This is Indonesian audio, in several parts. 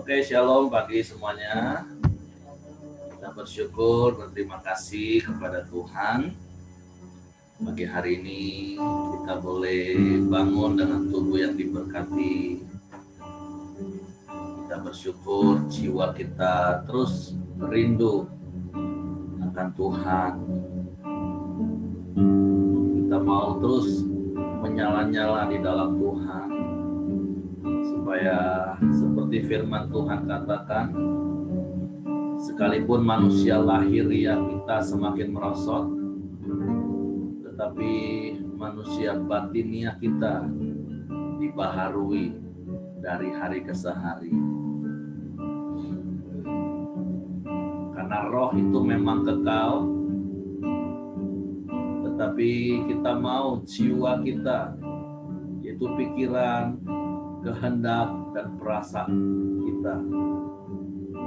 Oke, shalom pagi semuanya. Kita bersyukur, berterima kasih kepada Tuhan. Pagi hari ini kita boleh bangun dengan tubuh yang diberkati. Kita bersyukur jiwa kita terus rindu akan Tuhan. Kita mau terus menyala-nyala di dalam Tuhan. Supaya seperti firman Tuhan katakan, sekalipun manusia lahiriah kita semakin merosot, tetapi manusia batiniah kita dibaharui dari hari ke hari. Karena roh itu memang kekal, tetapi kita mau jiwa kita, yaitu pikiran, kehendak, dan perasaan kita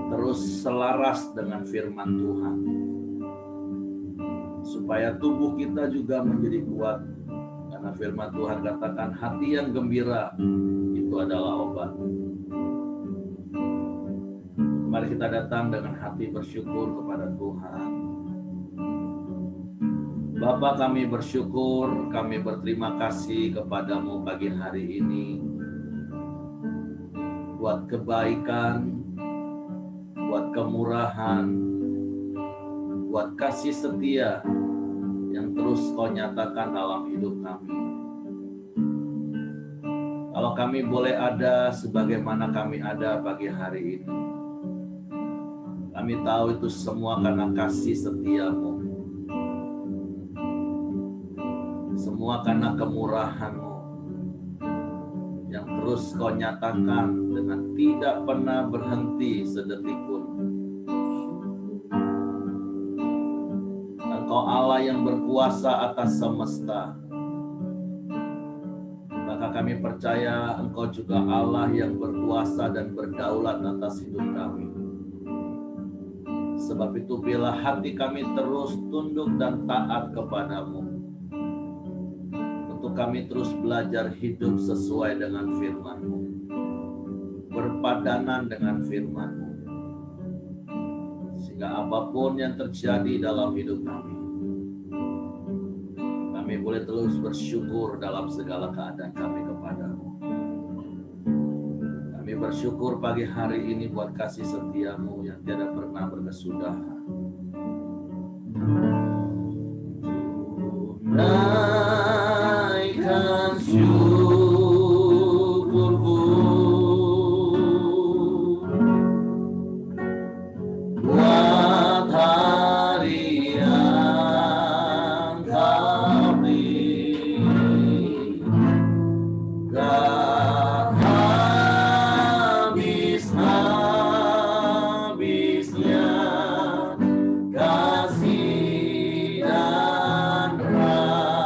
terus selaras dengan firman Tuhan, supaya tubuh kita juga menjadi kuat. Karena firman Tuhan katakan hati yang gembira itu adalah obat. Mari kita datang dengan hati bersyukur kepada Tuhan. Bapa, kami bersyukur, kami berterima kasih kepadamu pagi hari ini buat kebaikan, buat kemurahan, buat kasih setia yang terus kau nyatakan dalam hidup kami. Kalau kami boleh ada sebagaimana kami ada pagi hari ini, kami tahu itu semua karena kasih setiamu, semua karena kemurahanmu yang terus kau nyatakan dengan tidak pernah berhenti sedetik pun. Engkau Allah yang berkuasa atas semesta. Maka kami percaya Engkau juga Allah yang berkuasa dan berdaulat atas hidup kami. Sebab itu bila hati kami terus tunduk dan taat kepadamu, kami terus belajar hidup sesuai dengan firman-Mu, berpadanan dengan firman-Mu, sehingga apapun yang terjadi dalam hidup kami boleh terus bersyukur dalam segala keadaan kami kepadamu. Kami bersyukur pagi hari ini buat kasih setiamu yang tidak pernah berkesudahan. Naikkan syukurku buat hari yang kau beri, gak habis-habisnya kasih dan rahmat.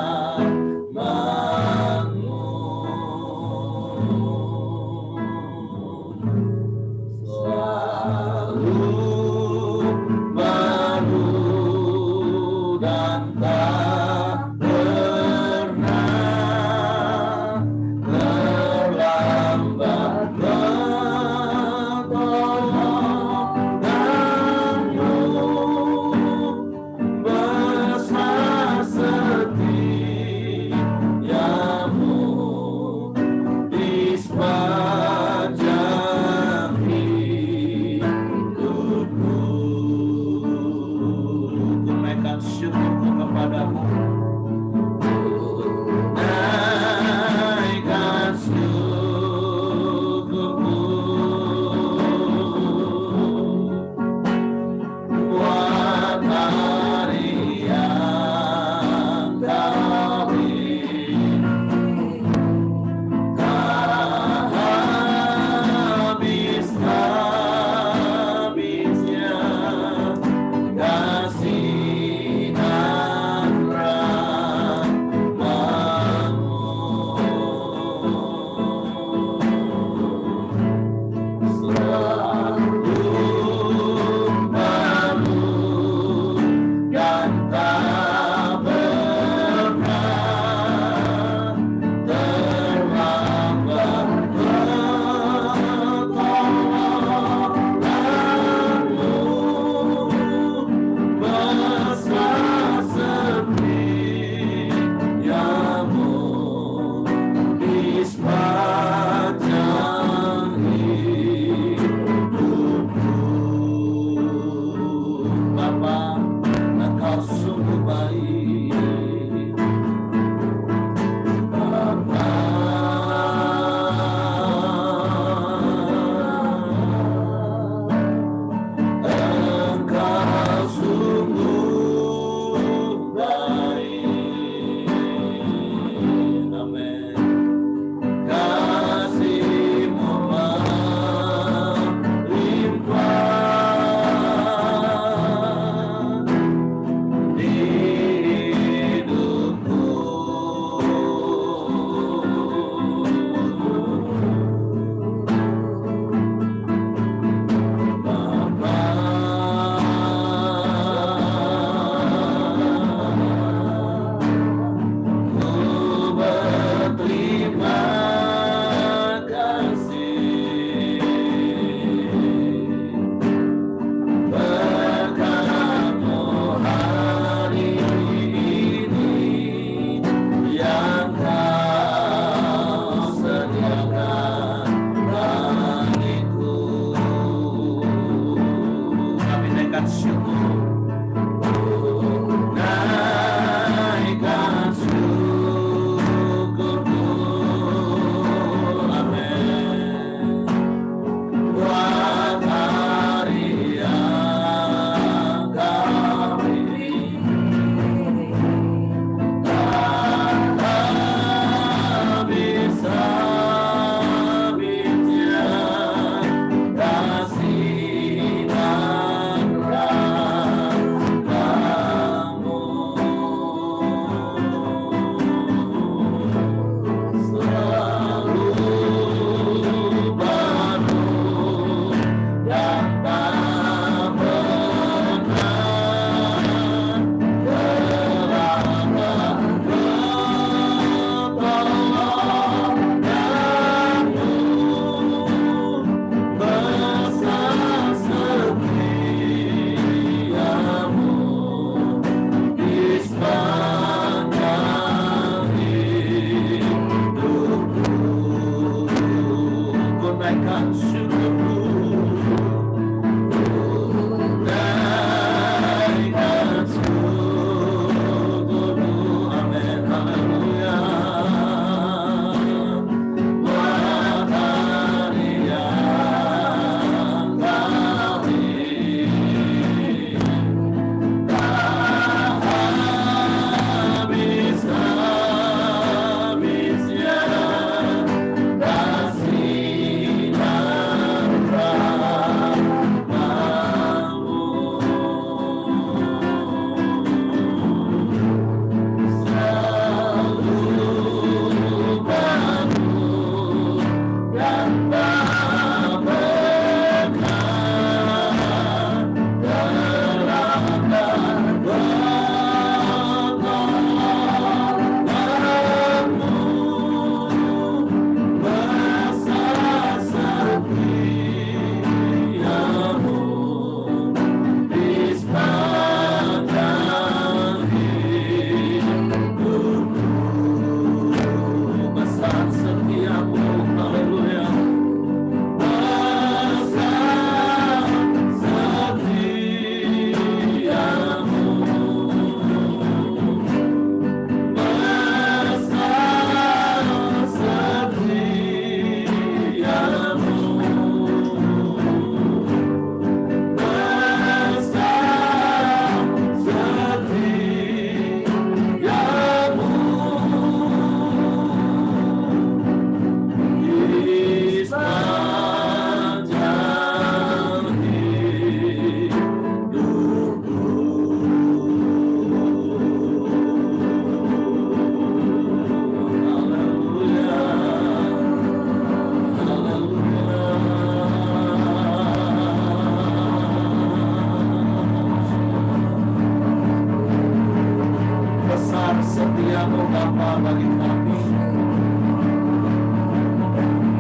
setiamu Bapa bagi kami.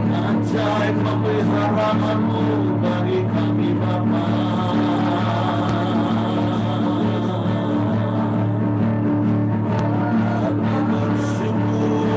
Ajaib pemeliharaanmu bagi kami Bapa. Kami bersyukur.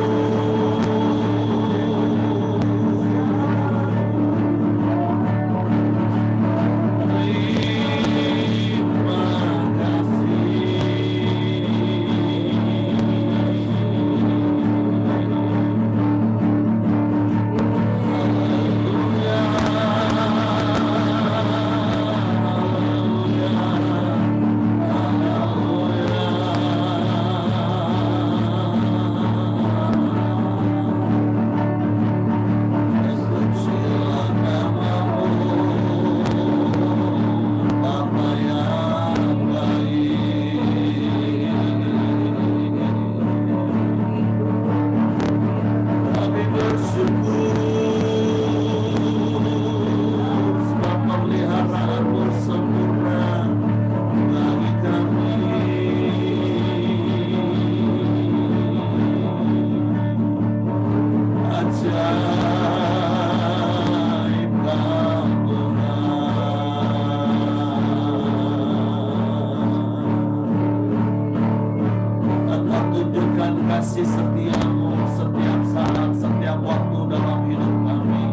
Terima kasih setiamu setiap saat, setiap waktu dalam hidup kami.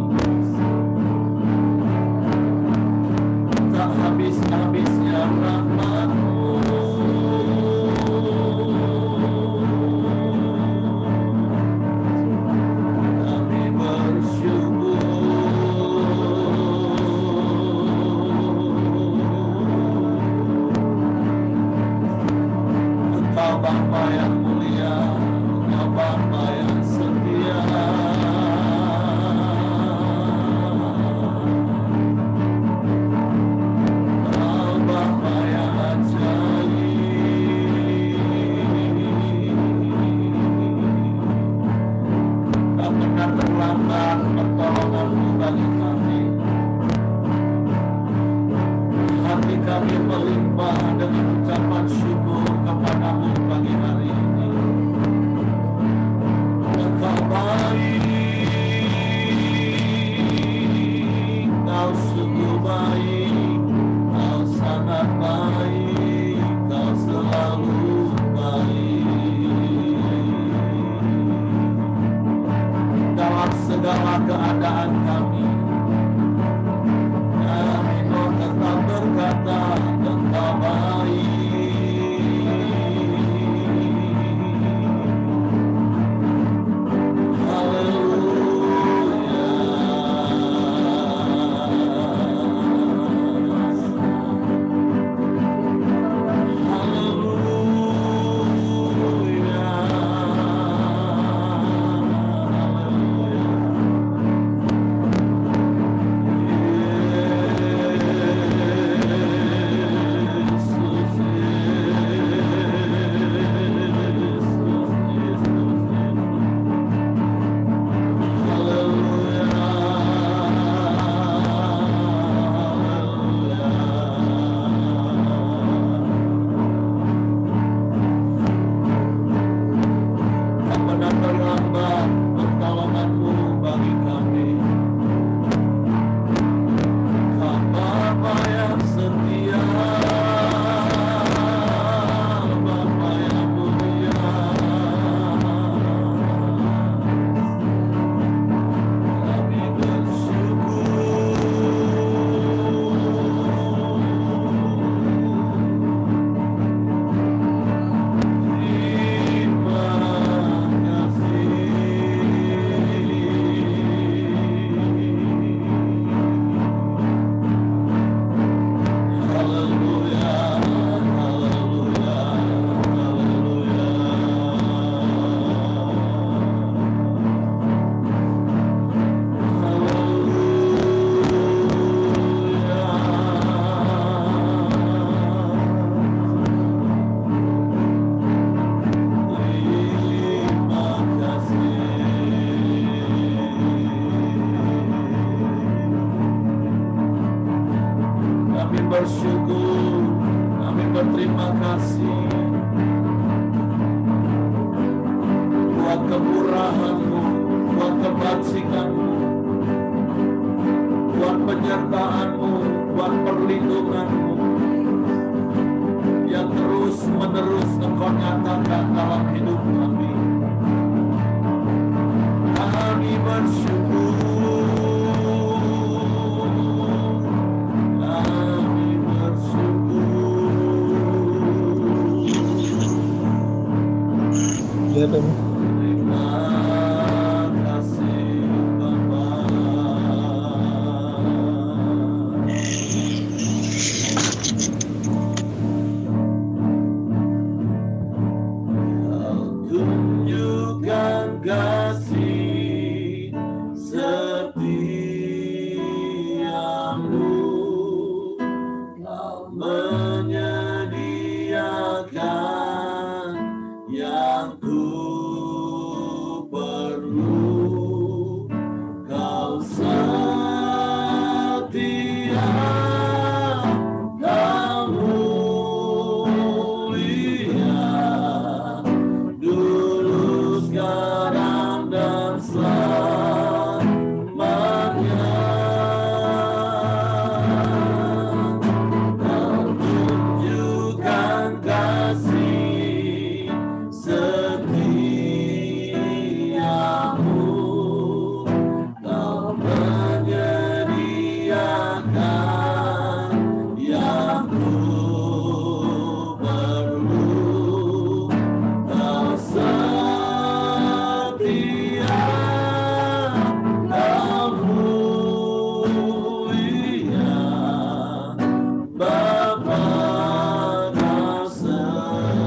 Tak habis-habisnya rahmat-Mu. Kami bersyukur. Engkau Bapa yang mulia, Bapa yang setia, Bapa yang ajaib. Tak pernah terlambat pertolongan-Mu bagi kami. Hati kami melimpah dengan ucapan syukur kepada-Mu pagi hari ini. Engkau baik, Kau sungguh baik, Kau sangat baik, Kau selalu baik. Dalam segala keadaan kami, Tuhan berkata engkau baik. Bersyukur, kami berterima kasih buat kemurahan-Mu, buat kebajikan-Mu, buat penyertaan-Mu, buat perlindungan-Mu yang terus-menerus Engkau nyatakan dalam hidup kami. Kami bersyukur. Terima kasih Bapa. Kau tunjukkan kasih setiamu, Kau menyediakan yang ku perlu. Kau setia, Kau mulia, dulu, sekarang, dan selamanya. Kau tunjukkan kasih setiamu, Kau menyediakan yang ku perlu. Kau setia, Kau mulia, Bapa Kau setia.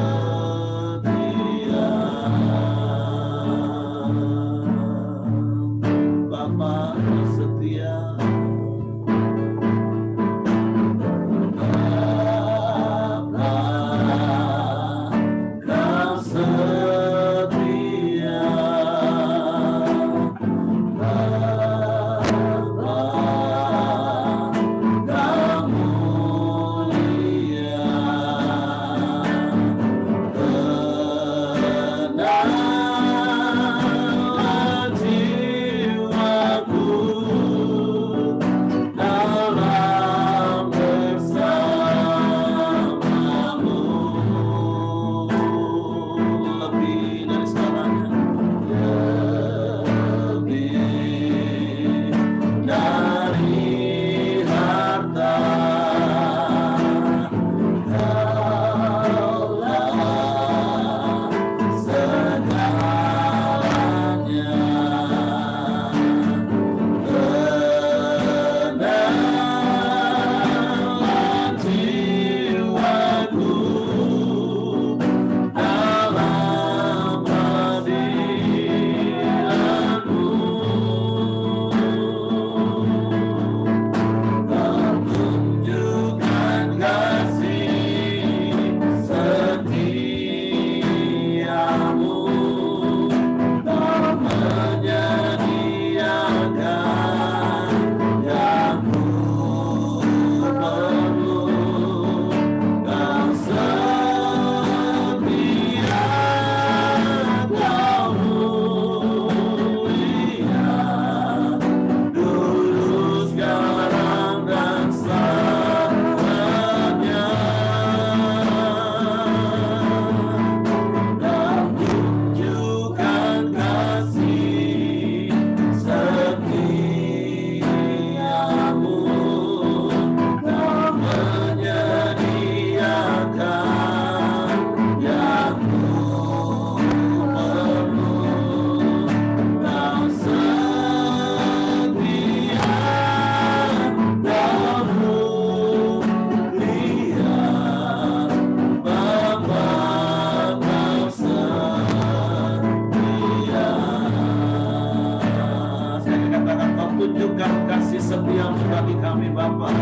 Bapa Kau setia. Bapa Kau setia. Bapa Kau mulia. Tenanglah jiwaku, tunjukkan kasih setia bagi kami Bapa.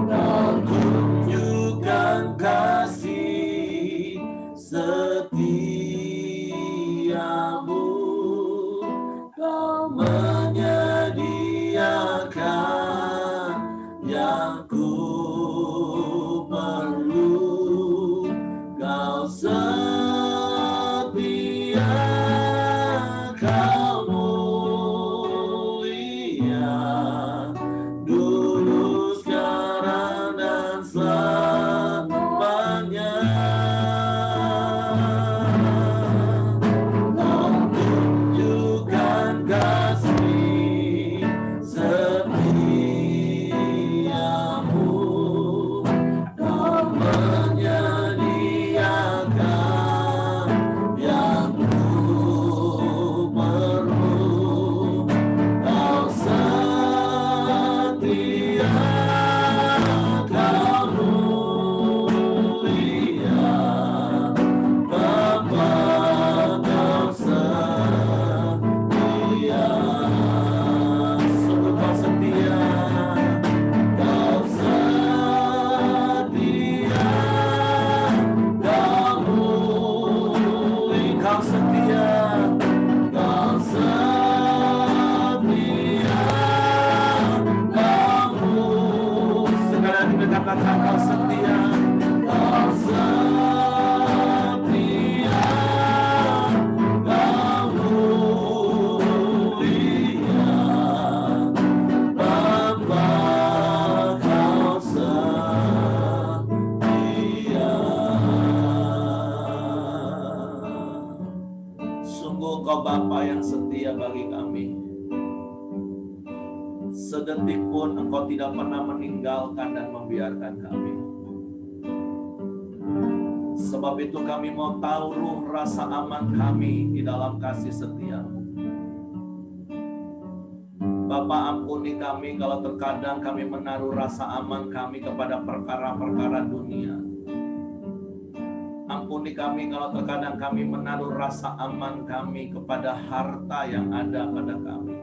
Kau tunjukkan kasih setiamu, Kau menyediakan yang ku perlu, Kau setia, Kau mulia, dulu, sekarang, dan selamanya. Kau tunjukkan kasih setiamu, Kau menyediakan yang ku perlu, Kau setia, Kau mulia, Bapa, Kau setia, sungguh Kau setia, Kau setia, Kau mulia, Kau setia, Kau setia, Kau mulia. Sekali lagi kita katakan Kau setia, Kau setia, Kau mulia, Bapa, Kau setia. Sungguh Kau Bapa yang setia bagi kami. Sedetik pun Engkau tidak pernah meninggalkan dan membiarkan kami. Sebab itu kami mau taruh rasa aman kami di dalam kasih setia-Mu. Bapa, ampuni kami kalau terkadang kami menaruh rasa aman kami kepada perkara-perkara dunia. Ampuni kami kalau terkadang kami menaruh rasa aman kami kepada harta yang ada pada kami.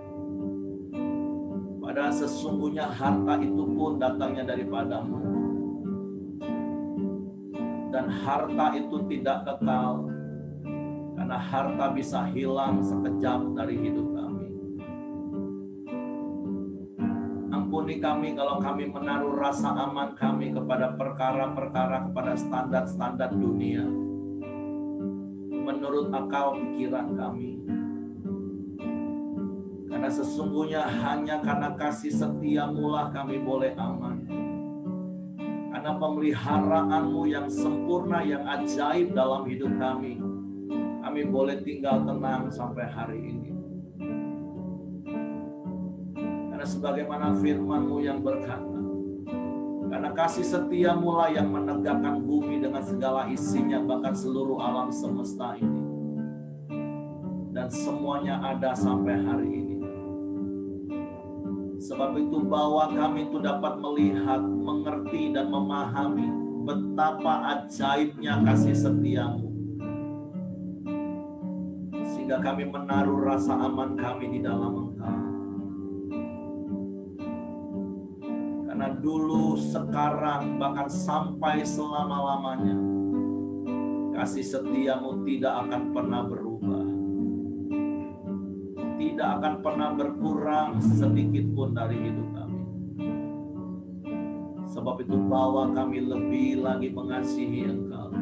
Padahal sesungguhnya harta itu pun datangnya daripada-Mu. Dan harta itu tidak kekal, karena harta bisa hilang sekejap dari hidup kami. Ampuni kami kalau kami menaruh rasa aman kami kepada perkara-perkara, kepada standar-standar dunia, menurut akal pikiran kami. Karena sesungguhnya hanya karena kasih setia-Mu lah kami boleh aman. Karena pemeliharaan-Mu yang sempurna, yang ajaib dalam hidup kami boleh tinggal tenang sampai hari ini. Karena sebagaimana firman-Mu yang berkata, karena kasih setia-Mu lah yang menegakkan bumi dengan segala isinya, bahkan seluruh alam semesta ini. Dan semuanya ada sampai hari ini. Sebab itu bahwa kami itu dapat melihat, mengerti, dan memahami betapa ajaibnya kasih setia-Mu. Sehingga kami menaruh rasa aman kami di dalam Engkau. Karena dulu, sekarang, bahkan sampai selama-lamanya, kasih setia-Mu tidak akan pernah berubah. Tidak akan pernah berkurang sedikit pun dari hidup kami. Sebab itu bahwa kami lebih lagi mengasihi Engkau.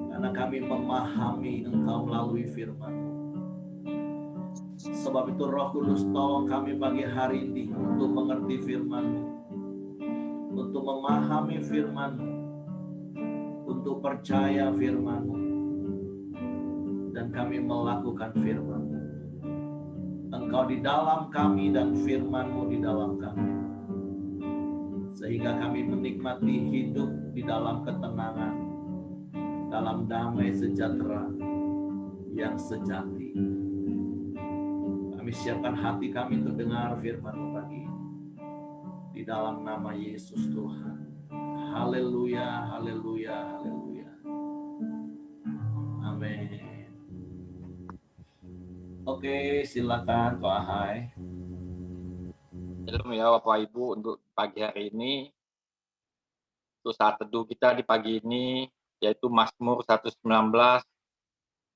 Karena kami memahami Engkau melalui firman-Mu. Sebab itu Roh Kudus tolong kami pagi hari ini untuk mengerti firman-Mu. Untuk memahami firman-Mu. Untuk percaya firman-Mu. Dan kami melakukan firman-Mu. Engkau di dalam kami dan firman-Mu di dalam kami. Sehingga kami menikmati hidup di dalam ketenangan, dalam damai sejahtera yang sejati. Kami siapkan hati kami untuk dengar firman-Mu pagi ini. Di dalam nama Yesus Tuhan. Haleluya, haleluya, haleluya. Amin. Oke, silakan Ko Ahai. Shalom ya Bapak Ibu, untuk pagi hari ini, untuk saat teduh kita di pagi ini, yaitu Mazmur 119,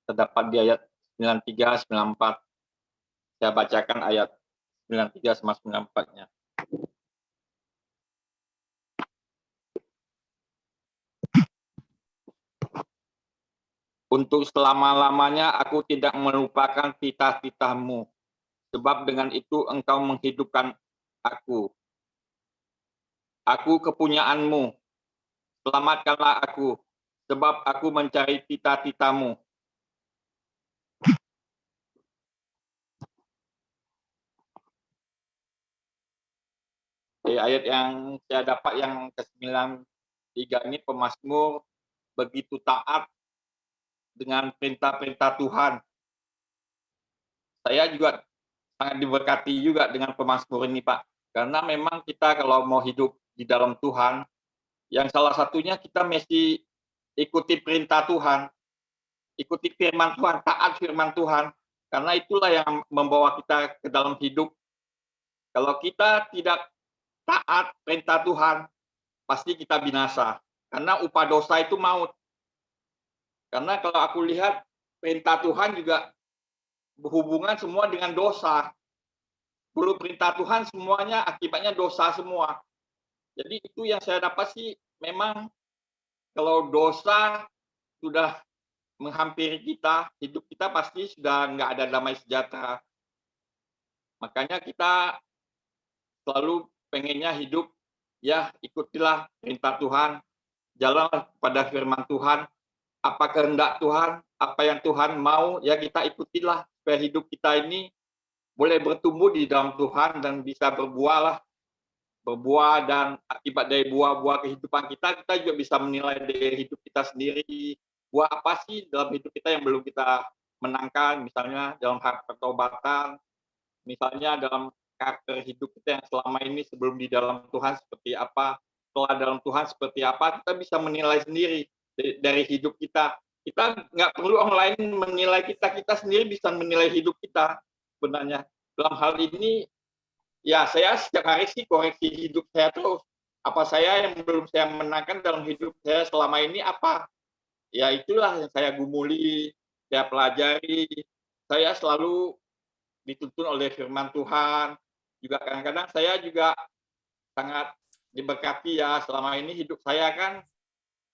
terdapat di ayat 93, 94. Saya bacakan ayat 93 sama 94-nya. Untuk selama-lamanya aku tidak melupakan titah-titah-Mu, sebab dengan itu Engkau menghidupkan aku. Aku kepunyaan-Mu, selamatkanlah aku, sebab aku mencari titah-titah-Mu. Ayat yang saya dapat yang ke-93 ini, pemazmur begitu taat dengan perintah-perintah Tuhan. Saya juga sangat diberkati juga dengan pemazmur ini, Pak. Karena memang kita kalau mau hidup di dalam Tuhan, yang salah satunya kita mesti ikuti perintah Tuhan, ikuti firman Tuhan, taat firman Tuhan. Karena itulah yang membawa kita ke dalam hidup. Kalau kita tidak taat perintah Tuhan, pasti kita binasa. Karena upah dosa itu maut. Karena kalau aku lihat perintah Tuhan juga berhubungan semua dengan dosa. Perlu perintah Tuhan semuanya akibatnya dosa semua. Jadi itu yang saya dapat sih, memang kalau dosa sudah menghampiri kita, hidup kita pasti sudah nggak ada damai sejahtera. Makanya kita selalu pengennya hidup, ya ikutilah perintah Tuhan, jalanlah pada firman Tuhan, apa kehendak Tuhan, apa yang Tuhan mau, ya kita ikutilah supaya hidup kita ini boleh bertumbuh di dalam Tuhan dan bisa berbuah dan akibat dari buah-buah kehidupan kita juga bisa menilai dari hidup kita sendiri, buah apa sih dalam hidup kita yang belum kita menangkan, misalnya dalam hal pertobatan, misalnya dalam karakter hidup kita yang selama ini sebelum di dalam Tuhan seperti apa, setelah dalam Tuhan seperti apa, kita bisa menilai sendiri dari hidup kita. Kita nggak perlu orang lain menilai kita, kita sendiri bisa menilai hidup kita sebenarnya. Dalam hal ini, ya saya setiap hari sih koreksi hidup saya terus. Apa saya yang belum saya menangkan dalam hidup saya selama ini apa? Ya itulah yang saya gumuli, saya pelajari. Saya selalu dituntun oleh firman Tuhan. Juga kadang-kadang saya juga sangat diberkati ya, selama ini hidup saya kan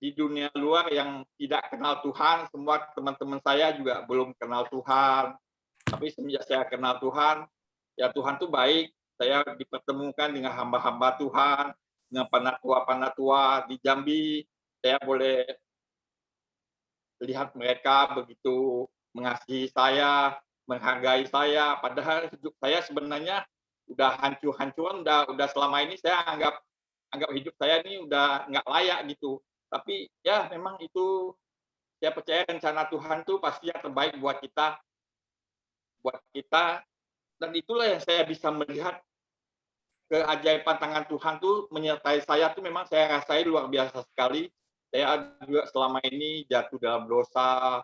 di dunia luar yang tidak kenal Tuhan, semua teman-teman saya juga belum kenal Tuhan. Tapi semenjak saya kenal Tuhan, ya Tuhan tuh baik. Saya dipertemukan dengan hamba-hamba Tuhan, dengan panatua-panatua di Jambi. Saya boleh lihat mereka begitu mengasihi saya, menghargai saya. Padahal hidup saya sebenarnya udah hancur-hancuran, udah selama ini saya anggap hidup saya ini udah nggak layak gitu. Tapi ya memang itu, saya percaya rencana Tuhan tuh pasti yang terbaik buat kita, dan itulah yang saya bisa melihat keajaiban tangan Tuhan tuh menyertai saya tuh, memang saya rasai luar biasa sekali. Saya juga selama ini jatuh dalam dosa,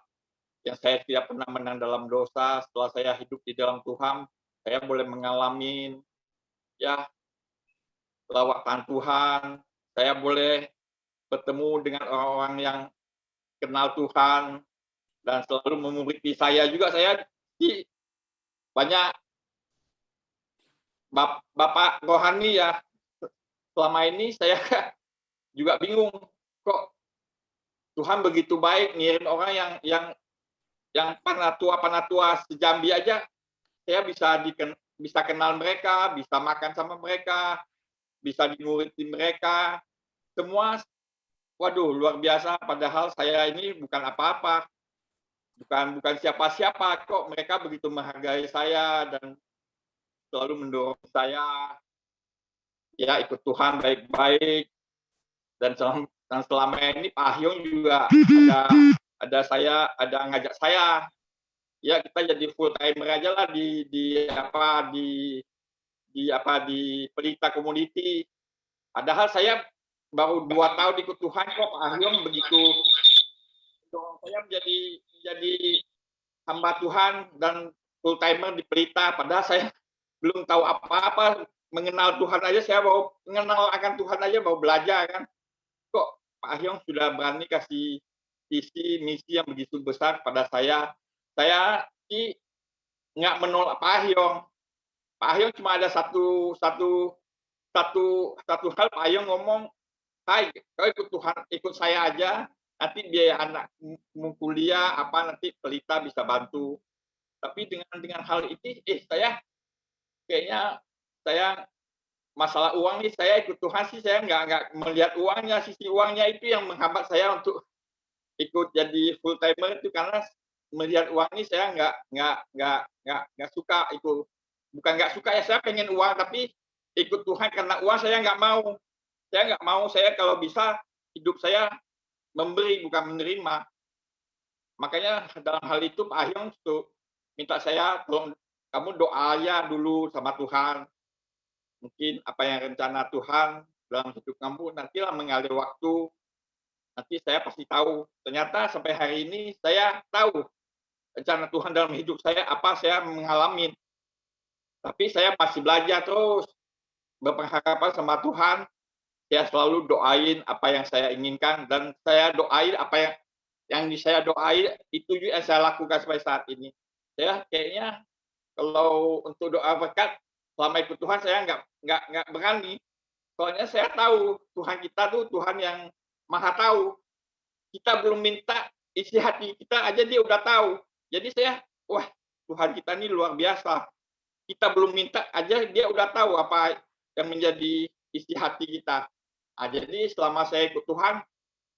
yang saya tidak pernah menang dalam dosa. Setelah saya hidup di dalam Tuhan, saya boleh mengalami ya lawatan Tuhan. Saya boleh bertemu dengan orang-orang yang kenal Tuhan dan selalu memuriti saya juga. Saya banyak Bapak rohani ya, selama ini saya juga bingung, kok Tuhan begitu baik ngirim orang yang panatua sejambi aja, saya bisa kenal mereka, bisa makan sama mereka, bisa dimuriti mereka, semua waduh luar biasa. Padahal saya ini bukan apa-apa, bukan siapa-siapa, kok mereka begitu menghargai saya dan selalu mendorong saya ya ikut Tuhan baik-baik. Dan selama ini Pak Ahyong juga ada ngajak saya, ya kita jadi full timer aja lah di pelita community. Padahal saya baru 2 tahun ikut Tuhan, kok Pak Ahyong begitu dorong saya menjadi hamba Tuhan dan full timer di Pelita, padahal saya belum tahu apa-apa mengenal Tuhan aja, saya mau mengenal akan Tuhan aja mau belajar kan. Kok Pak Ahyong sudah berani kasih visi misi yang begitu besar pada saya. Saya sih nggak menolak Pak Ahyong. Pak Ahyong cuma ada satu satu satu hal. Pak Ahyong ngomong, "Hai, kau ikut Tuhan, ikut saya aja. Nanti biaya anak mau kuliah apa nanti Pelita bisa bantu." Tapi dengan hal ini, saya kayaknya saya masalah uang nih, saya ikut Tuhan sih saya nggak melihat uangnya, sisi uangnya itu yang menghambat saya untuk ikut jadi full timer itu, karena melihat uang ini saya nggak suka itu. Bukan nggak suka ya, saya pengen uang, tapi ikut Tuhan karena uang saya nggak mau. Saya nggak mau, saya kalau bisa hidup saya memberi bukan menerima. Makanya dalam hal itu Pak Ahyong minta saya, tolong kamu doa ya dulu sama Tuhan. Mungkin apa yang rencana Tuhan dalam hidup kamu nantilah mengalir waktu. Nanti saya pasti tahu. Ternyata sampai hari ini saya tahu rencana Tuhan dalam hidup saya apa saya mengalami. Tapi saya masih belajar terus berpengharapan sama Tuhan. Saya selalu doain apa yang saya inginkan dan saya doain apa yang saya doain itu juga yang saya lakukan sampai saat ini. Saya kayaknya kalau untuk doa berkat selama ikut Tuhan saya nggak berani. Soalnya saya tahu Tuhan kita tuh Tuhan yang Maha tahu. Kita belum minta, isi hati kita aja dia udah tahu. Jadi saya, wah Tuhan kita ini luar biasa. Kita belum minta aja dia udah tahu apa yang menjadi isi hati kita. Jadi selama saya ikut Tuhan,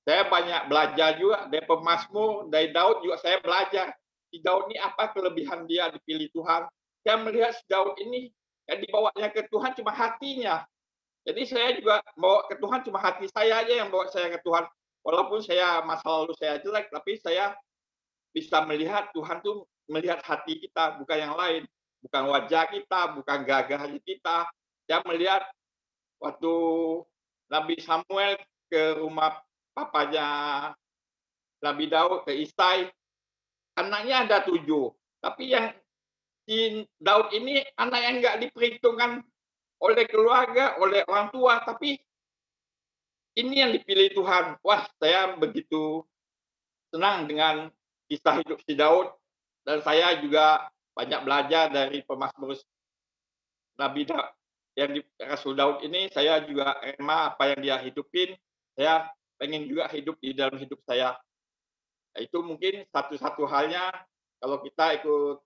saya banyak belajar juga dari pemazmur, dari Daud juga saya belajar. Si Daud ini apa kelebihan dia dipilih Tuhan. Saya melihat si Daud ini yang dibawanya ke Tuhan cuma hatinya. Jadi saya juga bawa ke Tuhan cuma hati saya aja yang bawa saya ke Tuhan. Walaupun saya masa lalu saya jelek, tapi saya bisa melihat Tuhan tuh melihat hati kita, bukan yang lain. Bukan wajah kita, bukan gagah kita. Saya melihat waktu Nabi Samuel ke rumah papanya Nabi Daud, ke Isai, anaknya ada 7. Tapi yang si Daud ini anak yang nggak diperhitungkan oleh keluarga, oleh orang tua, tapi ini yang dipilih Tuhan. Wah, saya begitu senang dengan kisah hidup si Daud, dan saya juga banyak belajar dari pemazmur Nabi Daud yang di Rasul Daud ini. Saya juga apa yang dia hidupin, saya pengen juga hidup di dalam hidup saya. Itu mungkin satu-satu halnya kalau kita ikut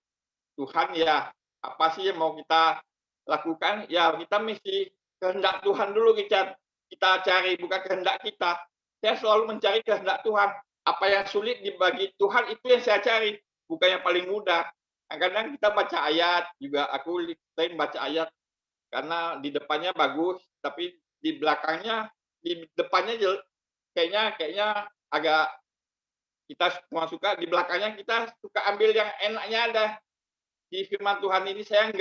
Tuhan ya, apa sih yang mau kita lakukan? Ya kita mesti kehendak Tuhan dulu kita cari, bukan kehendak kita. Saya selalu mencari kehendak Tuhan. Apa yang sulit dibagi Tuhan itu yang saya cari, bukan yang paling mudah. Kadang kita baca ayat juga, aku sering baca ayat karena di depannya bagus, tapi di belakangnya, di depannya kayaknya agak kita semua suka, di belakangnya kita suka ambil yang enaknya ada. Di firman Tuhan ini saya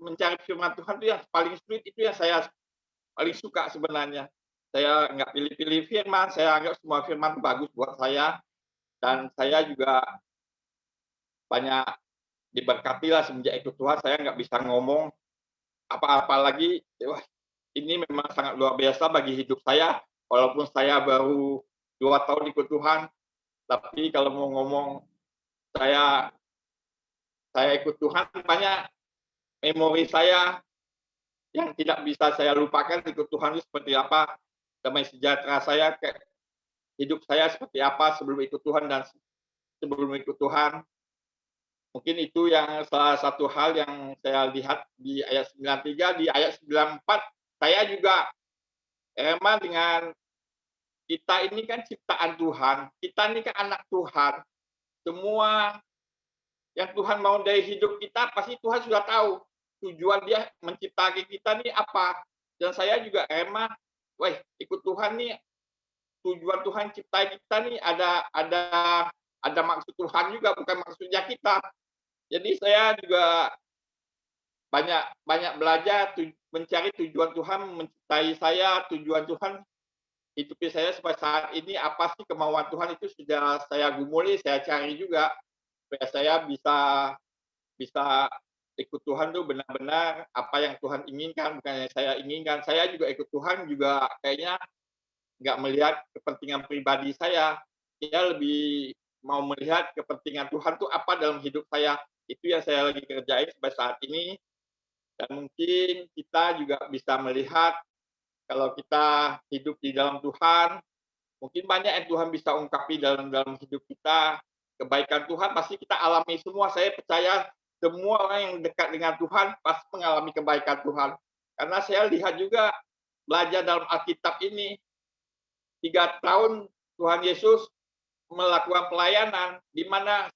mencari firman Tuhan itu yang paling sulit, itu yang saya paling suka sebenarnya. Saya nggak pilih-pilih firman, saya anggap semua firman bagus buat saya, dan saya juga banyak diberkati lah semenjak ikut Tuhan. Saya nggak bisa ngomong apa-apa lagi. Wah, ini memang sangat luar biasa bagi hidup saya, walaupun saya baru 2 tahun ikut Tuhan, tapi kalau mau ngomong saya ikut Tuhan, banyak memori saya yang tidak bisa saya lupakan. Ikut Tuhan itu seperti apa, damai sejahtera saya, hidup saya seperti apa sebelum ikut Tuhan dan sebelum ikut Tuhan. Mungkin itu yang salah satu hal yang saya lihat di ayat 93, di ayat 94, saya juga emang dengan kita ini kan ciptaan Tuhan, kita ini kan anak Tuhan. Semua yang Tuhan mau dari hidup kita pasti Tuhan sudah tahu. Tujuan dia menciptakan kita nih apa. Dan saya juga emang, ikut Tuhan nih, tujuan Tuhan ciptain kita nih ada maksud Tuhan juga, bukan maksudnya kita. Jadi saya juga banyak belajar mencari tujuan Tuhan menciptai saya, tujuan Tuhan hidup saya sampai saat ini apa sih kemauan Tuhan, itu sudah saya gumuli, saya cari juga supaya saya bisa bisa ikut Tuhan tuh benar-benar apa yang Tuhan inginkan, bukan yang saya inginkan. Saya juga ikut Tuhan juga kayaknya nggak melihat kepentingan pribadi saya. Dia lebih mau melihat kepentingan Tuhan tuh apa dalam hidup saya. Itu yang saya lagi kerjain sampai saat ini. Dan mungkin kita juga bisa melihat kalau kita hidup di dalam Tuhan, mungkin banyak yang Tuhan bisa ungkapi dalam hidup kita. Kebaikan Tuhan pasti kita alami semua. Saya percaya semua orang yang dekat dengan Tuhan pasti mengalami kebaikan Tuhan. Karena saya lihat juga belajar dalam Alkitab ini, 3 tahun Tuhan Yesus melakukan pelayanan, di mana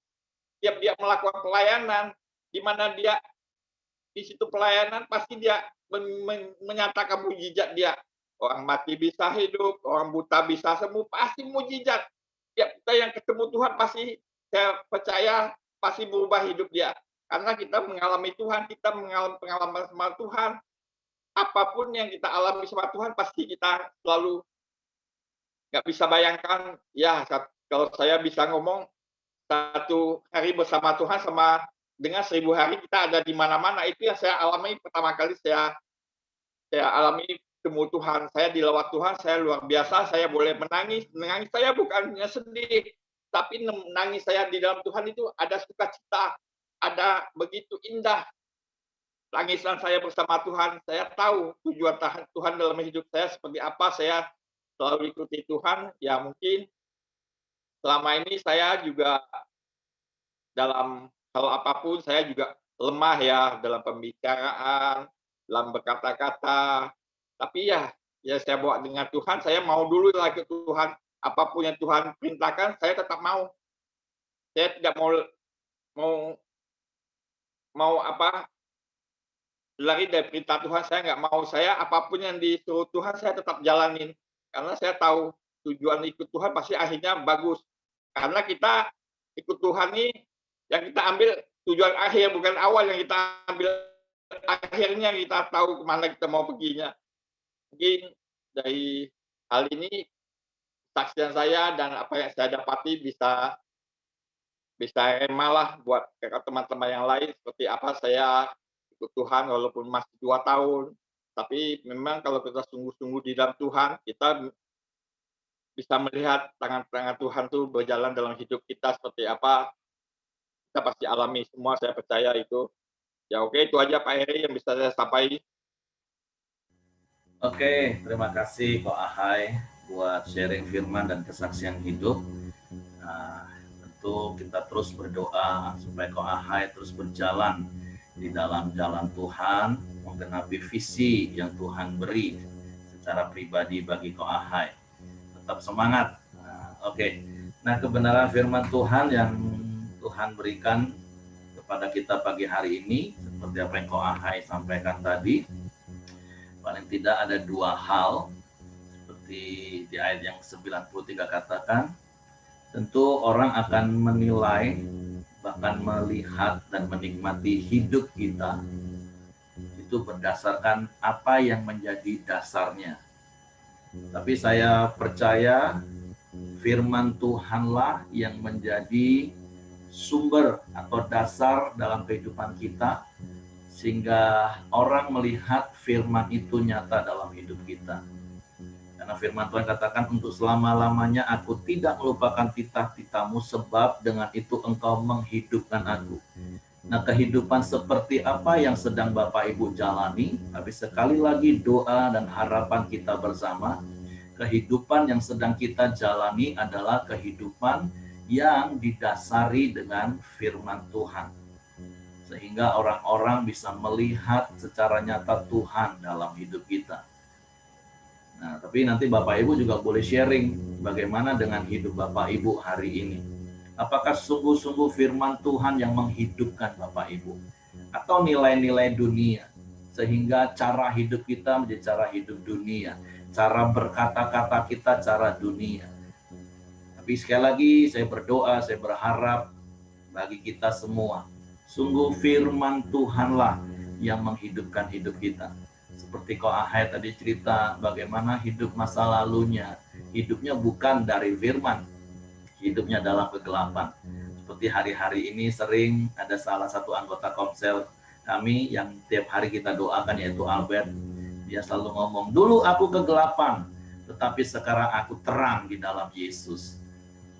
setiap dia melakukan pelayanan, di mana dia di situ pelayanan pasti dia menyatakan mujizat dia. Orang mati bisa hidup, orang buta bisa sembuh, pasti mujizat. Tiap kita yang ketemu Tuhan pasti saya percaya pasti berubah hidup dia. Karena kita mengalami Tuhan, kita mengalami pengalaman sama Tuhan. Apapun yang kita alami sama Tuhan pasti kita selalu nggak bisa bayangkan. Ya, kalau saya bisa ngomong 1 hari bersama Tuhan sama dengan 1000 hari kita ada di mana-mana, itu yang saya alami pertama kali saya alami temu Tuhan. Saya dilawat Tuhan, saya luar biasa, saya boleh menangis. Menangis saya bukannya sedih, tapi menangis saya di dalam Tuhan itu ada sukacita, ada begitu indah. Tangisan saya bersama Tuhan, saya tahu tujuan Tuhan dalam hidup saya seperti apa, saya selalu ikuti Tuhan. Ya mungkin selama ini saya juga dalam hal apapun saya juga lemah ya dalam pembicaraan, dalam berkata-kata. Tapi ya saya bawa dengan Tuhan, saya mau dulu lagi ke Tuhan. Apapun yang Tuhan perintahkan, saya tetap mau. Saya tidak mau lari dari perintah Tuhan, saya nggak mau. Saya apapun yang disuruh Tuhan, saya tetap jalanin. Karena saya tahu tujuan ikut Tuhan pasti akhirnya bagus. Karena kita ikut Tuhan nih, yang kita ambil tujuan akhir, bukan awal yang kita ambil akhirnya, kita tahu kemana kita mau perginya. Mungkin dari hal ini, saksian saya dan apa yang saya dapati bisa remalah buat teman-teman yang lain, seperti apa saya ikut Tuhan walaupun masih 2 tahun. Tapi memang kalau kita sungguh-sungguh di dalam Tuhan, kita bisa melihat tangan-tangan Tuhan tuh berjalan dalam hidup kita seperti apa. Kita pasti alami semua, saya percaya itu. Ya oke, itu aja Pak Heri yang bisa saya sampaikan. Oke, terima kasih Ko Ahai buat sharing firman dan kesaksian hidup. Nah, tentu kita terus berdoa supaya Ko Ahai terus berjalan di dalam jalan Tuhan, menggenapi visi yang Tuhan beri secara pribadi bagi Ko Ahai. Tetap semangat. Nah, kebenaran firman Tuhan yang Tuhan berikan kepada kita pagi hari ini, seperti apa yang Ko Ahai sampaikan tadi, paling tidak ada 2 hal, seperti di ayat yang 93 katakan, tentu orang akan menilai, bahkan melihat dan menikmati hidup kita, itu berdasarkan apa yang menjadi dasarnya. Tapi saya percaya firman Tuhanlah yang menjadi sumber atau dasar dalam kehidupan kita, sehingga orang melihat firman itu nyata dalam hidup kita. Karena firman Tuhan katakan, untuk selama-lamanya aku tidak melupakan titah-titahmu, sebab dengan itu engkau menghidupkan aku. Nah, kehidupan seperti apa yang sedang Bapak Ibu jalani, tapi sekali lagi doa dan harapan kita bersama, kehidupan yang sedang kita jalani adalah kehidupan yang didasari dengan firman Tuhan. Sehingga orang-orang bisa melihat secara nyata Tuhan dalam hidup kita. Nah, tapi nanti Bapak Ibu juga boleh sharing bagaimana dengan hidup Bapak Ibu hari ini. Apakah sungguh-sungguh firman Tuhan yang menghidupkan Bapak Ibu? Atau nilai-nilai dunia? Sehingga cara hidup kita menjadi cara hidup dunia. Cara berkata-kata kita cara dunia. Tapi sekali lagi saya berdoa, saya berharap bagi kita semua, sungguh firman Tuhanlah yang menghidupkan hidup kita. Seperti Ko Ahai tadi cerita bagaimana hidup masa lalunya. Hidupnya bukan dari firman, hidupnya dalam kegelapan. Seperti hari-hari ini sering ada salah satu anggota komsel kami yang tiap hari kita doakan, yaitu Albert. Dia selalu ngomong, dulu aku kegelapan, tetapi sekarang aku terang di dalam Yesus.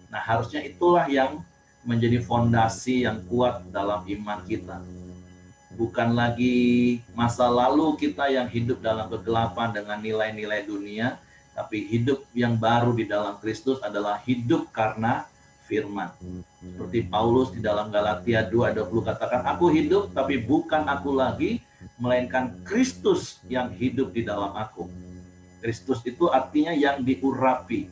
Nah, harusnya itulah yang menjadi fondasi yang kuat dalam iman kita. Bukan lagi masa lalu kita yang hidup dalam kegelapan dengan nilai-nilai dunia, tapi hidup yang baru di dalam Kristus adalah hidup karena firman. Seperti Paulus di dalam Galatia 2:20 katakan, aku hidup tapi bukan aku lagi, melainkan Kristus yang hidup di dalam aku. Kristus itu artinya yang diurapi.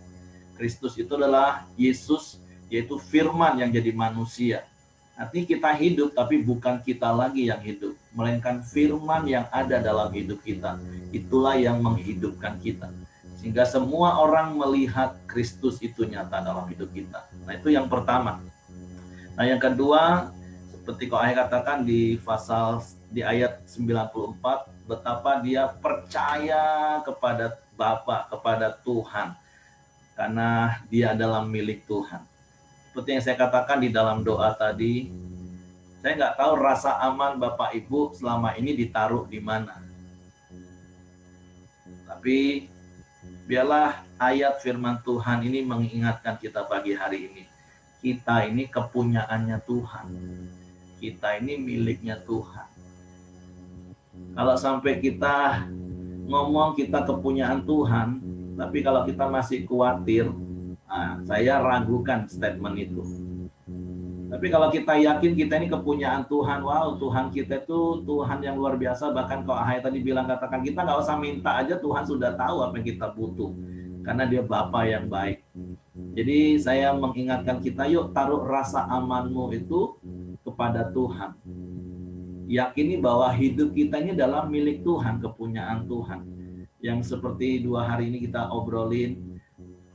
Kristus itu adalah Yesus, yaitu firman yang jadi manusia. Artinya kita hidup tapi bukan kita lagi yang hidup, melainkan firman yang ada dalam hidup kita. Itulah yang menghidupkan kita. Sehingga semua orang melihat Kristus itu nyata dalam hidup kita. Nah, itu yang pertama. Nah, yang kedua, seperti kau katakan di ayat 94, betapa dia percaya kepada Bapa, kepada Tuhan, karena dia adalah milik Tuhan. Seperti yang saya katakan di dalam doa tadi, saya nggak tahu rasa aman Bapak Ibu selama ini ditaruh di mana. Tapi biarlah ayat firman Tuhan ini mengingatkan kita pagi hari ini. Kita ini kepunyaannya Tuhan. Kita ini miliknya Tuhan. Kalau sampai kita ngomong kita kepunyaan Tuhan, tapi kalau kita masih khawatir, saya ragukan statement itu. Tapi kalau kita yakin kita ini kepunyaan Tuhan, wow, Tuhan kita itu Tuhan yang luar biasa. Bahkan kalau Ahai tadi bilang, katakan kita nggak usah minta aja, Tuhan sudah tahu apa yang kita butuh. Karena dia Bapa yang baik. Jadi saya mengingatkan kita, yuk taruh rasa amanmu itu kepada Tuhan. Yakini bahwa hidup kita ini adalah milik Tuhan, kepunyaan Tuhan. Yang seperti 2 hari ini kita obrolin,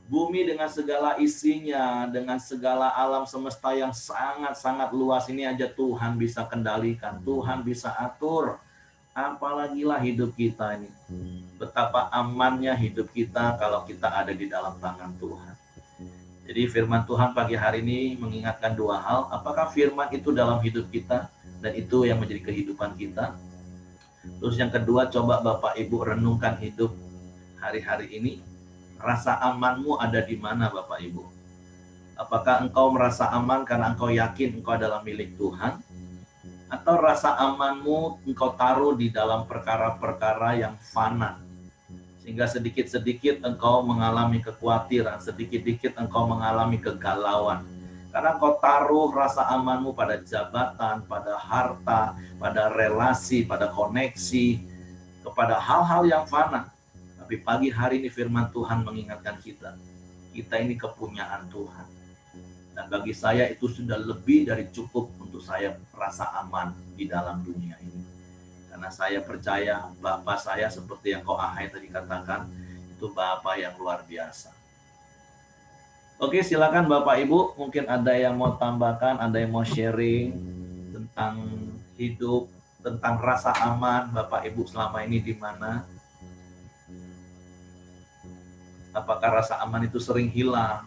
bumi dengan segala isinya, dengan segala alam semesta yang sangat-sangat luas ini aja Tuhan bisa kendalikan, Tuhan bisa atur. Apalagi lah hidup kita ini. Betapa amannya hidup kita kalau kita ada di dalam tangan Tuhan. Jadi firman Tuhan pagi hari ini mengingatkan 2 hal. Apakah firman itu dalam hidup kita dan itu yang menjadi kehidupan kita? Terus yang kedua, coba Bapak Ibu renungkan hidup hari-hari ini. Rasa amanmu ada di mana Bapak Ibu? Apakah engkau merasa aman karena engkau yakin engkau adalah milik Tuhan? Atau rasa amanmu engkau taruh di dalam perkara-perkara yang fana? Sehingga sedikit-sedikit engkau mengalami kekhawatiran, sedikit-sedikit engkau mengalami kegalauan. Karena engkau taruh rasa amanmu pada jabatan, pada harta, pada relasi, pada koneksi, kepada hal-hal yang fana. Tapi pagi hari ini firman Tuhan mengingatkan kita ini kepunyaan Tuhan. Dan bagi saya itu sudah lebih dari cukup untuk saya rasa aman di dalam dunia ini. Karena saya percaya Bapa saya seperti yang kau Ahai tadi katakan, itu Bapa yang luar biasa. Oke, silakan Bapak Ibu, mungkin ada yang mau tambahkan, ada yang mau sharing tentang hidup, tentang rasa aman Bapak Ibu selama ini di mana? Apakah rasa aman itu sering hilang?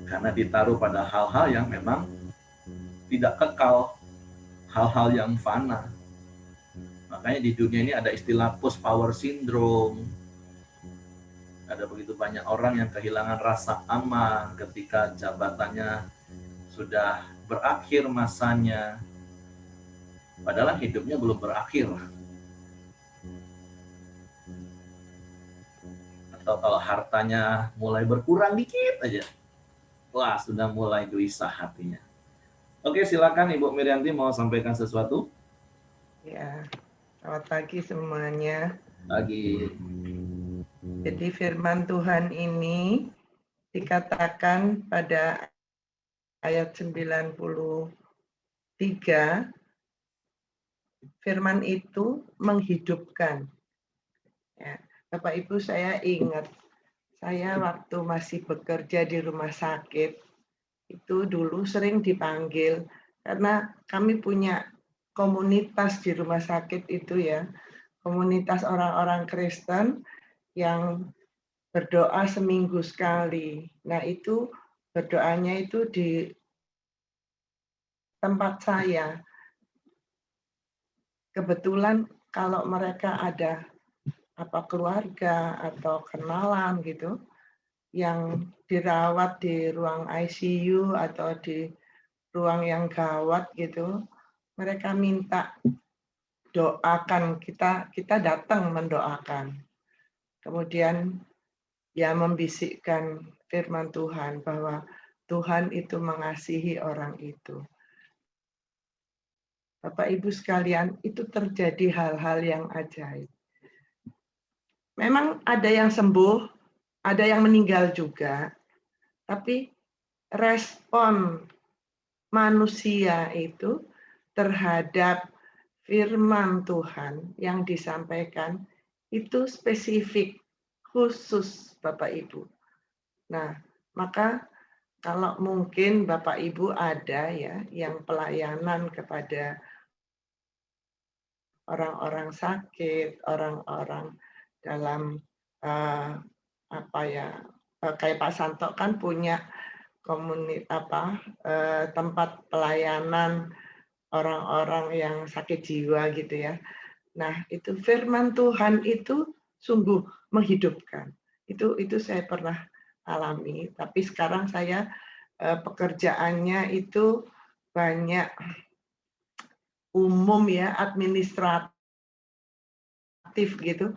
Karena ditaruh pada hal-hal yang memang tidak kekal, hal-hal yang fana. Makanya di dunia ini ada istilah post power syndrome. Ada begitu banyak orang yang kehilangan rasa aman ketika jabatannya sudah berakhir masanya. Padahal hidupnya belum berakhir. Atau kalau hartanya mulai berkurang dikit aja, wah sudah mulai gelisah hatinya. Oke, silakan Ibu Mirianti mau sampaikan sesuatu. Ya, selamat pagi semuanya. Pagi. Jadi firman Tuhan ini dikatakan pada ayat 93, firman itu menghidupkan. Ya. Bapak Ibu, saya ingat, saya waktu masih bekerja di rumah sakit, itu dulu sering dipanggil, karena kami punya komunitas di rumah sakit itu ya, komunitas orang-orang Kristen yang berdoa seminggu sekali. Nah itu berdoanya itu di tempat saya. Kebetulan kalau mereka ada keluarga atau kenalan gitu yang dirawat di ruang ICU atau di ruang yang gawat gitu, mereka minta doakan, kita datang mendoakan. Kemudian ya membisikkan firman Tuhan bahwa Tuhan itu mengasihi orang itu. Bapak Ibu sekalian, itu terjadi hal-hal yang ajaib. Memang ada yang sembuh, ada yang meninggal juga, tapi respon manusia itu terhadap firman Tuhan yang disampaikan itu spesifik, khusus Bapak Ibu. Nah, maka kalau mungkin Bapak Ibu ada ya yang pelayanan kepada orang-orang sakit, orang-orang dalam kayak Pak Santo kan punya tempat pelayanan orang-orang yang sakit jiwa gitu ya. Nah, itu firman Tuhan itu sungguh menghidupkan. Itu saya pernah alami, tapi sekarang saya pekerjaannya itu banyak umum ya, administratif gitu,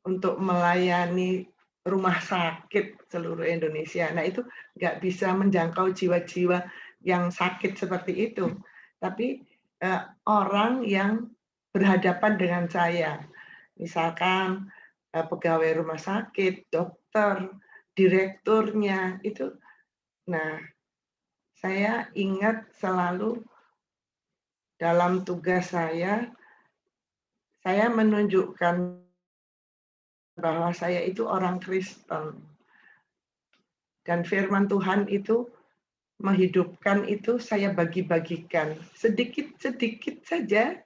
untuk melayani rumah sakit seluruh Indonesia. Nah, itu nggak bisa menjangkau jiwa-jiwa yang sakit seperti itu. Tapi orang yang berhadapan dengan saya, misalkan pegawai rumah sakit, dokter, direkturnya, itu. Nah, saya ingat selalu dalam tugas saya menunjukkan bahwa saya itu orang Kristen. Dan firman Tuhan itu menghidupkan itu saya bagi-bagikan. Sedikit-sedikit saja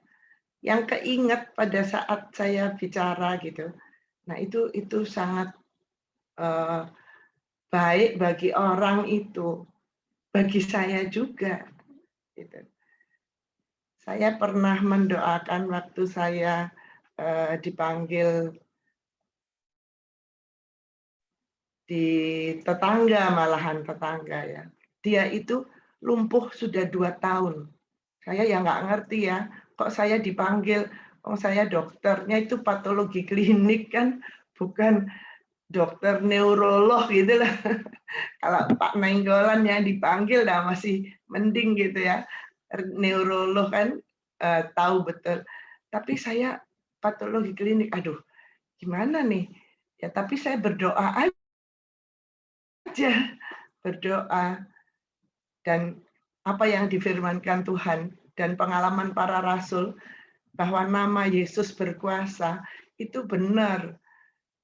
yang keingat pada saat saya bicara gitu. Nah, itu sangat baik bagi orang itu. Bagi saya juga. Gitu. Saya pernah mendoakan waktu saya dipanggil di malahan tetangga ya. Dia itu lumpuh sudah 2 tahun. Saya ya nggak ngerti ya, kok saya dipanggil, saya dokternya itu patologi klinik kan, bukan dokter neurolog gitu lah. Kalau Pak Nainggolan yang dipanggil dah masih mending gitu ya. Neurolog kan tahu betul. Tapi saya patologi klinik, aduh gimana nih? Ya tapi saya berdoa aja, berdoa, dan apa yang difirmankan Tuhan dan pengalaman para rasul bahwa nama Yesus berkuasa itu benar.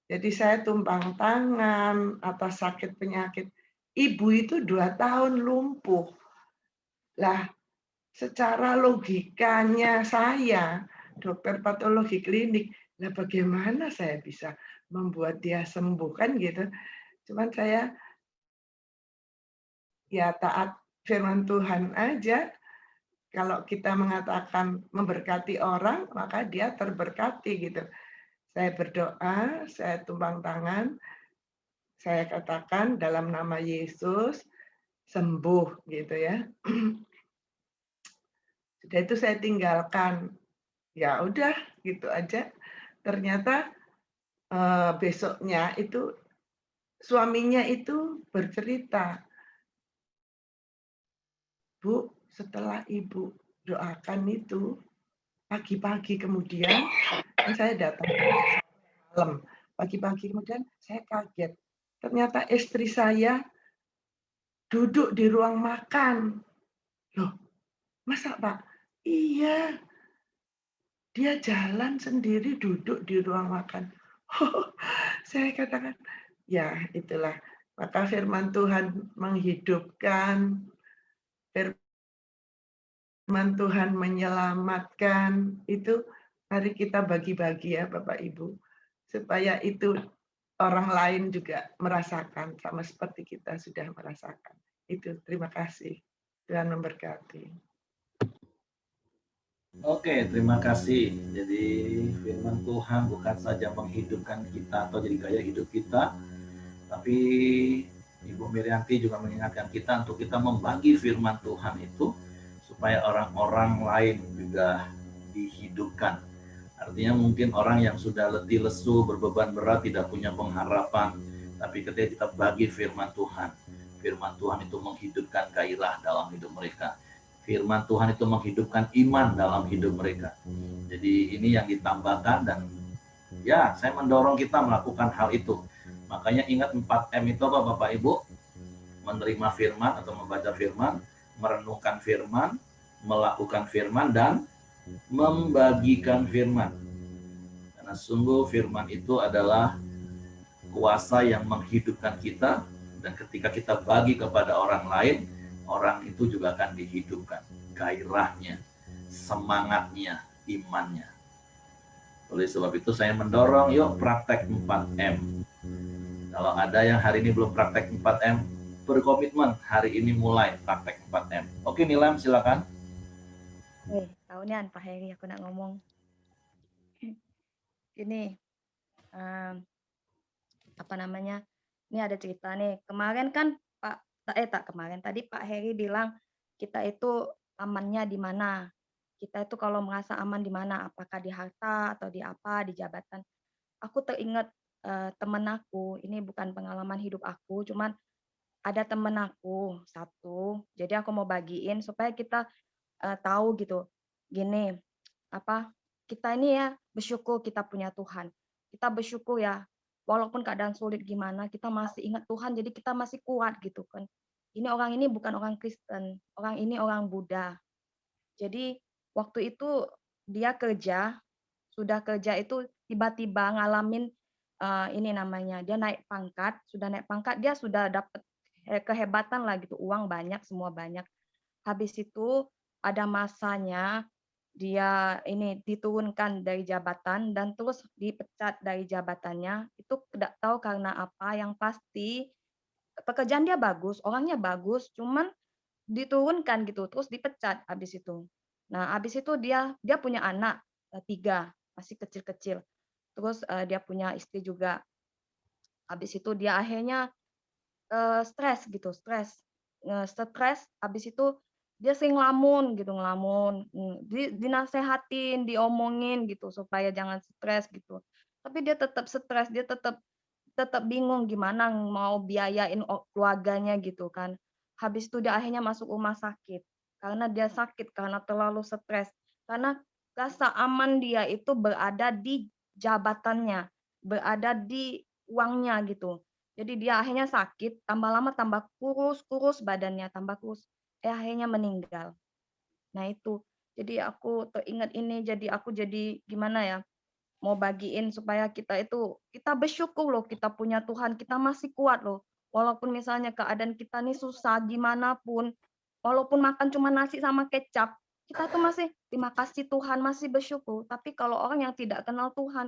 Jadi saya tumpang tangan atas sakit penyakit. Ibu itu 2 tahun lumpuh. Lah, secara logikanya saya, dokter patologi klinik, lah bagaimana saya bisa membuat dia sembuh kan gitu. Cuman saya ya taat firman Tuhan aja. Kalau kita mengatakan memberkati orang, maka dia terberkati gitu. Saya berdoa, saya tumpang tangan, saya katakan dalam nama Yesus, sembuh gitu ya. Sudah itu saya tinggalkan. Ya udah gitu aja. Ternyata besoknya itu suaminya itu bercerita, Bu, setelah Ibu doakan itu, pagi-pagi kemudian, kan saya datang malam, pagi-pagi kemudian saya kaget. Ternyata istri saya duduk di ruang makan. Loh, masa Pak? Iya, dia jalan sendiri duduk di ruang makan. Saya katakan, ya itulah. Maka firman Tuhan menghidupkan, firman Tuhan menyelamatkan. Itu mari kita bagi-bagi ya Bapak Ibu. Supaya itu orang lain juga merasakan sama seperti kita sudah merasakan. Itu, terima kasih. Tuhan memberkati. Oke, terima kasih. Jadi firman Tuhan bukan saja menghidupkan kita atau jadi gaya hidup kita, tapi Ibu Mirianti juga mengingatkan kita untuk kita membagi firman Tuhan itu supaya orang-orang lain juga dihidupkan. Artinya mungkin orang yang sudah letih lesu, berbeban berat, tidak punya pengharapan, tapi ketika kita bagi firman Tuhan itu menghidupkan gairah dalam hidup mereka. Firman Tuhan itu menghidupkan iman dalam hidup mereka. Jadi ini yang ditambahkan, dan ya saya mendorong kita melakukan hal itu. Makanya ingat 4M itu apa Bapak Ibu? Menerima firman atau membaca firman, merenungkan firman, melakukan firman, dan membagikan firman. Karena sungguh firman itu adalah kuasa yang menghidupkan kita, dan ketika kita bagi kepada orang lain, orang itu juga akan dihidupkan gairahnya, semangatnya, imannya. Oleh sebab itu saya mendorong, yuk praktek 4M. Kalau ada yang hari ini belum praktek 4M, berkomitmen hari ini mulai praktek 4M. Oke Nilam, silakan. Tahunian Pak Heri, aku nak ngomong. Ini apa namanya? Ini ada cerita nih. Kemarin kan tadi Pak Heri bilang kita itu amannya di mana? Kita itu kalau merasa aman di mana? Apakah di harta atau di apa? Di jabatan? Aku teringat temen aku. Ini bukan pengalaman hidup aku, cuman ada temen aku satu. Jadi aku mau bagiin supaya kita tahu gitu. Gini, kita ini ya bersyukur kita punya Tuhan. Kita bersyukur ya, walaupun keadaan sulit gimana, kita masih ingat Tuhan, jadi kita masih kuat gitu kan. Ini orang ini bukan orang Kristen, orang ini orang Buddha. Jadi waktu itu dia sudah kerja itu tiba-tiba ngalamin ini namanya, dia naik pangkat, dia sudah dapat kehebatan lah gitu, uang banyak, semua banyak. Habis itu ada masanya dia ini diturunkan dari jabatan dan terus dipecat dari jabatannya. Itu tidak tahu karena apa, yang pasti pekerjaan dia bagus, orangnya bagus, cuman diturunkan gitu, terus dipecat habis itu. Nah, habis itu dia punya anak 3, masih kecil-kecil. Terus dia punya istri juga. Habis itu dia akhirnya stres, habis itu dia sering ngelamun, dinasehatin, diomongin gitu supaya jangan stres gitu. Tapi dia tetap stres, dia tetap bingung gimana mau biayain keluarganya gitu kan. Habis itu dia akhirnya masuk rumah sakit, karena dia sakit karena terlalu stres. Karena rasa aman dia itu berada di jabatannya, berada di uangnya gitu. Jadi dia akhirnya sakit, tambah lama tambah kurus badannya, tambah kurus. Akhirnya meninggal. Nah itu, jadi aku teringat ini, jadi aku jadi gimana ya, mau bagiin supaya kita bersyukur loh, kita punya Tuhan, kita masih kuat loh. Walaupun misalnya keadaan kita nih susah gimana pun, walaupun makan cuma nasi sama kecap, kita tuh masih terima kasih Tuhan, masih bersyukur. Tapi kalau orang yang tidak kenal Tuhan,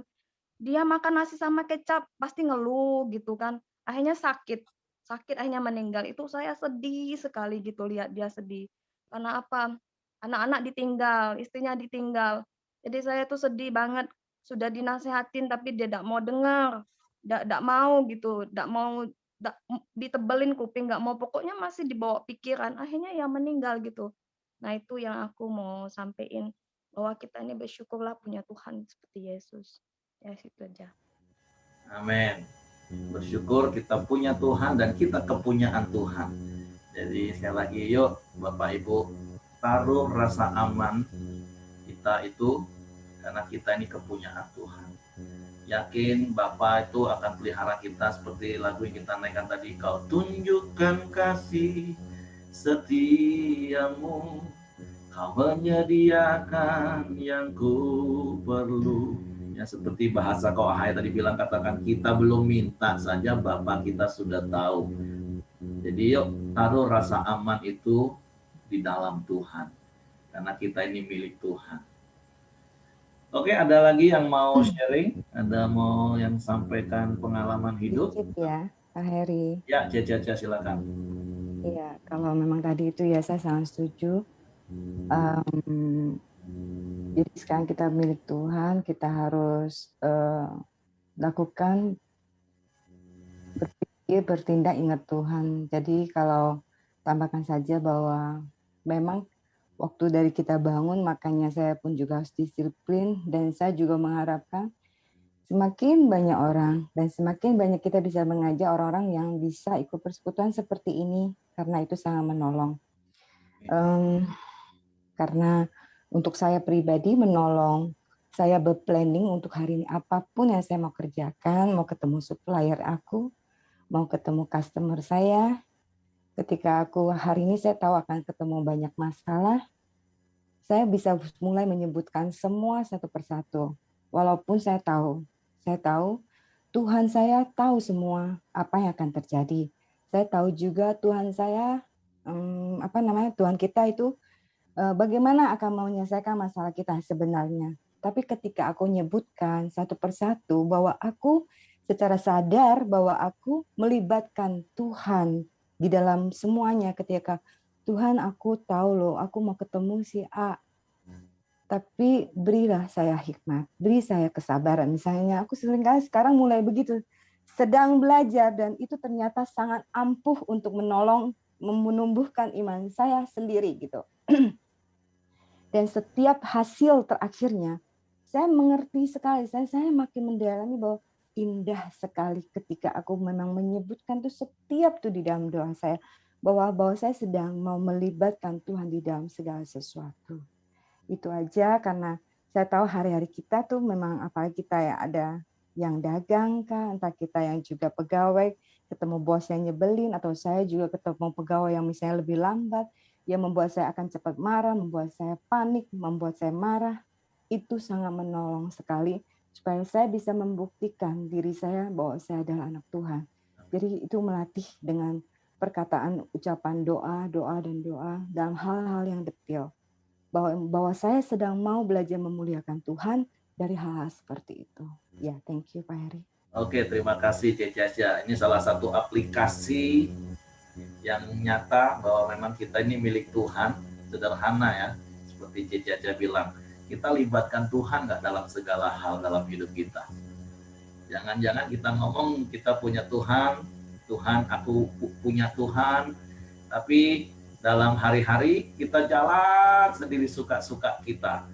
dia makan nasi sama kecap pasti ngeluh gitu kan. Akhirnya sakit akhirnya meninggal. Itu saya sedih sekali gitu lihat dia sedih. Karena apa? Anak-anak ditinggal, istrinya ditinggal. Jadi saya tuh sedih banget. Sudah dinasehatin tapi dia tidak mau dengar, tidak mau gitu, tidak mau ditebelin kuping, nggak mau, pokoknya masih dibawa pikiran. Akhirnya ya meninggal gitu. Nah itu yang aku mau sampaikan, bahwa kita ini bersyukurlah punya Tuhan seperti Yesus. Ya situ aja. Amin. Bersyukur kita punya Tuhan dan kita kepunyaan Tuhan. Jadi sekali lagi yuk Bapak Ibu, taruh rasa aman kita itu karena kita ini kepunyaan Tuhan. Yakin Bapa itu akan pelihara kita seperti lagu yang kita naikkan tadi. Kau tunjukkan kasih setiamu, kau menyediakan yang ku perlu. Ya, seperti bahasa Ko Ahai tadi bilang, katakan kita belum minta saja Bapa kita sudah tahu. Jadi yuk taruh rasa aman itu di dalam Tuhan. Karena kita ini milik Tuhan. Oke, ada lagi yang mau sharing? Ada mau yang sampaikan pengalaman hidup? Dikit ya, Pak Heri. Ya, Caca silakan. Iya, kalau memang tadi itu ya saya sangat setuju. Jadi sekarang kita milik Tuhan, kita harus lakukan, berpikir, bertindak, ingat Tuhan. Jadi kalau tambahkan saja bahwa memang waktu dari kita bangun, makanya saya pun juga harus disiplin, dan saya juga mengharapkan semakin banyak orang dan semakin banyak kita bisa mengajak orang-orang yang bisa ikut persekutuan seperti ini, karena itu sangat menolong. Karena untuk saya pribadi menolong saya berplanning untuk hari ini, apapun yang saya mau kerjakan, mau ketemu supplier aku, mau ketemu customer saya, ketika aku hari ini saya tahu akan ketemu banyak masalah, saya bisa mulai menyebutkan semua satu persatu. Walaupun saya tahu Tuhan saya tahu semua apa yang akan terjadi. Saya tahu juga Tuhan saya, Tuhan kita itu bagaimana akan menyelesaikan masalah kita sebenarnya. Tapi ketika aku nyebutkan satu persatu bahwa aku secara sadar bahwa aku melibatkan Tuhan di dalam semuanya, ketika Tuhan aku tahu loh, aku mau ketemu si A, tapi berilah saya hikmat, beri saya kesabaran. Misalnya aku seringkali sekarang mulai begitu, sedang belajar, dan itu ternyata sangat ampuh untuk menolong, menumbuhkan iman saya sendiri gitu. Dan setiap hasil terakhirnya, saya mengerti sekali, saya makin mendalami bahwa indah sekali ketika aku memang menyebutkan tuh setiap tuh di dalam doa saya, bahwa saya sedang mau melibatkan Tuhan di dalam segala sesuatu. Itu aja, karena saya tahu hari-hari kita tuh memang, apalagi kita ya ada yang dagang kah, entah kita yang juga pegawai, ketemu bos yang nyebelin, atau saya juga ketemu pegawai yang misalnya lebih lambat, yang membuat saya akan cepat marah, membuat saya panik, membuat saya marah. Itu sangat menolong sekali supaya saya bisa membuktikan diri saya bahwa saya adalah anak Tuhan. Jadi itu melatih dengan perkataan, ucapan doa dalam hal-hal yang detail. Bahwa saya sedang mau belajar memuliakan Tuhan dari hal-hal seperti itu. Ya, thank you Pak Heri. Oke, terima kasih Caca. Ini salah satu aplikasi yang nyata bahwa memang kita ini milik Tuhan. Sederhana ya, seperti Caca bilang, kita libatkan Tuhan nggak dalam segala hal dalam hidup kita. Jangan-jangan kita ngomong kita punya Tuhan, aku punya Tuhan, tapi dalam hari-hari kita jalan sendiri suka-suka kita.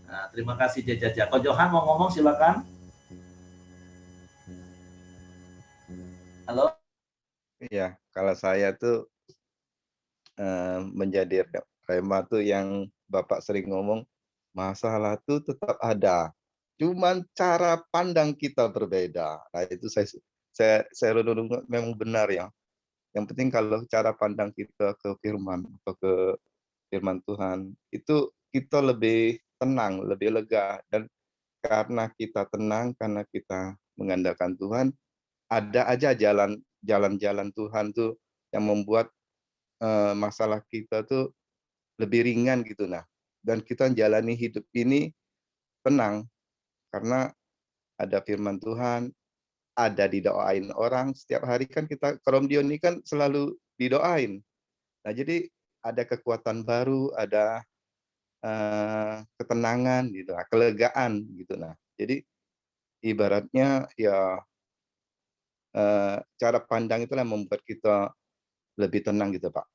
Nah, terima kasih Caca. Ko Johan mau ngomong, silakan. Halo. Iya, kalau saya tuh menjadi rema tuh yang Bapak sering ngomong, masalah tuh tetap ada, cuman cara pandang kita berbeda. Nah itu saya renung memang benar ya. Yang penting kalau cara pandang kita ke firman atau ke firman Tuhan, itu kita lebih tenang, lebih lega. Dan karena kita tenang, karena kita mengandalkan Tuhan, ada aja jalan-jalan Tuhan tuh yang membuat masalah kita tuh lebih ringan gitu. Nah, dan kita jalani hidup ini tenang karena ada firman Tuhan, ada didoain orang. Setiap hari kan kita Keromdion ini kan selalu didoain. Nah, jadi ada kekuatan baru, ada ketenangan gitu, kelegaan gitu. Nah, jadi ibaratnya ya cara pandang itulah yang membuat kita lebih tenang gitu, Pak.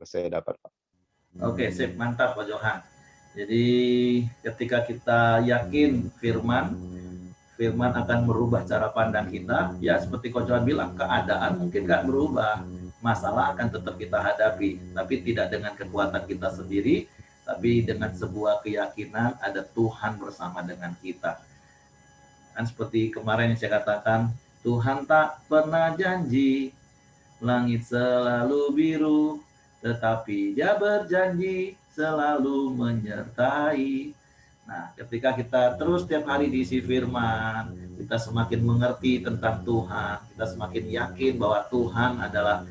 Saya dapat, Pak. Oke, sip, mantap Pak Johan. Jadi ketika kita yakin firman akan merubah cara pandang kita, ya seperti Ko Johan bilang, keadaan mungkin nggak berubah, masalah akan tetap kita hadapi, tapi tidak dengan kekuatan kita sendiri, tapi dengan sebuah keyakinan ada Tuhan bersama dengan kita. Kan seperti kemarin yang saya katakan, Tuhan tak pernah janji langit selalu biru, tetapi Dia berjanji selalu menyertai. Nah, ketika kita terus setiap hari diisi firman, kita semakin mengerti tentang Tuhan, kita semakin yakin bahwa Tuhan adalah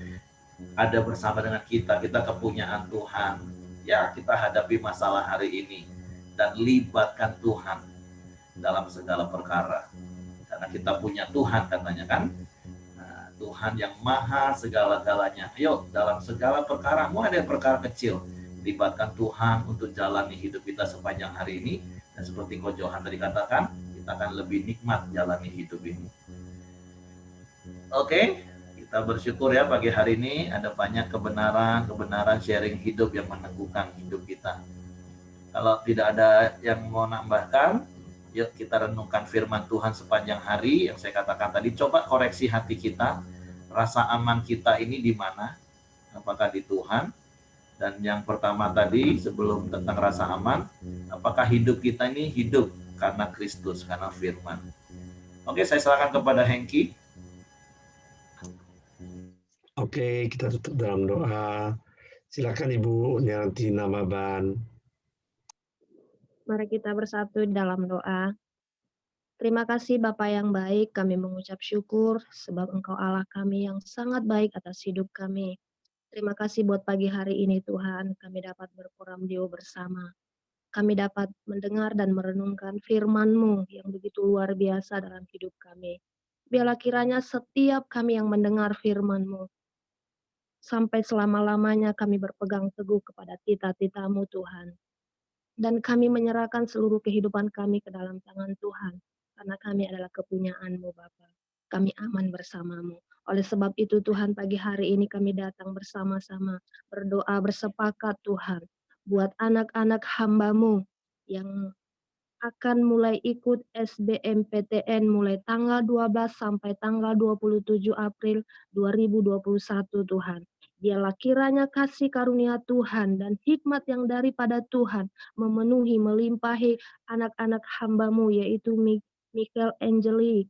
ada bersama dengan kita kepunyaan Tuhan. Ya, kita hadapi masalah hari ini dan libatkan Tuhan dalam segala perkara. Karena kita punya Tuhan katanya kan. Nah, Tuhan yang maha segala-galanya. Ayo, dalam segala perkara, mulai dari perkara kecil, libatkan Tuhan untuk jalani hidup kita sepanjang hari ini. Dan seperti Ko Johan tadi katakan, kita akan lebih nikmat jalani hidup ini. Oke, kita bersyukur ya pagi hari ini ada banyak kebenaran sharing hidup yang meneguhkan hidup kita. Kalau tidak ada yang mau nambahkan, yuk kita renungkan firman Tuhan sepanjang hari yang saya katakan tadi. Coba koreksi hati kita, rasa aman kita ini di mana? Apakah di Tuhan? Dan yang pertama tadi sebelum tentang rasa aman, apakah hidup kita ini hidup karena Kristus, karena firman? Oke, saya serahkan kepada Hengki. Oke, kita tutup dalam doa. Silakan Ibu Nianti Namaban. Mari kita bersatu dalam doa. Terima kasih Bapa yang baik, kami mengucap syukur sebab Engkau Allah kami yang sangat baik atas hidup kami. Terima kasih buat pagi hari ini Tuhan, kami dapat berkoramdio bersama. Kami dapat mendengar dan merenungkan firman-Mu yang begitu luar biasa dalam hidup kami. Biarlah kiranya setiap kami yang mendengar firman-Mu, sampai selama-lamanya kami berpegang teguh kepada tita-tita-Mu Tuhan. Dan kami menyerahkan seluruh kehidupan kami ke dalam tangan Tuhan. Karena kami adalah kepunyaan-Mu Bapa. Kami aman bersama-Mu. Oleh sebab itu Tuhan, pagi hari ini kami datang bersama-sama berdoa bersepakat Tuhan. Buat anak-anak hamba-Mu yang akan mulai ikut SBMPTN mulai tanggal 12 sampai tanggal 27 April 2021 Tuhan. Biarlah kiranya kasih karunia Tuhan dan hikmat yang daripada Tuhan memenuhi, melimpahi anak-anak hamba-Mu yaitu Michael Angeli,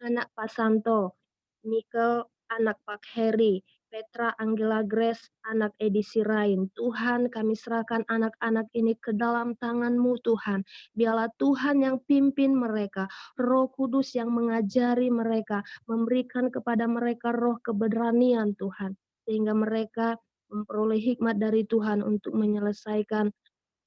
anak Pak Santo, Michael, anak Pak Heri, Petra Angela Grace, anak Edi Sirain. Tuhan, kami serahkan anak-anak ini ke dalam tangan-Mu Tuhan. Biarlah Tuhan yang pimpin mereka, Roh Kudus yang mengajari mereka, memberikan kepada mereka roh keberanian Tuhan. Sehingga mereka memperoleh hikmat dari Tuhan untuk menyelesaikan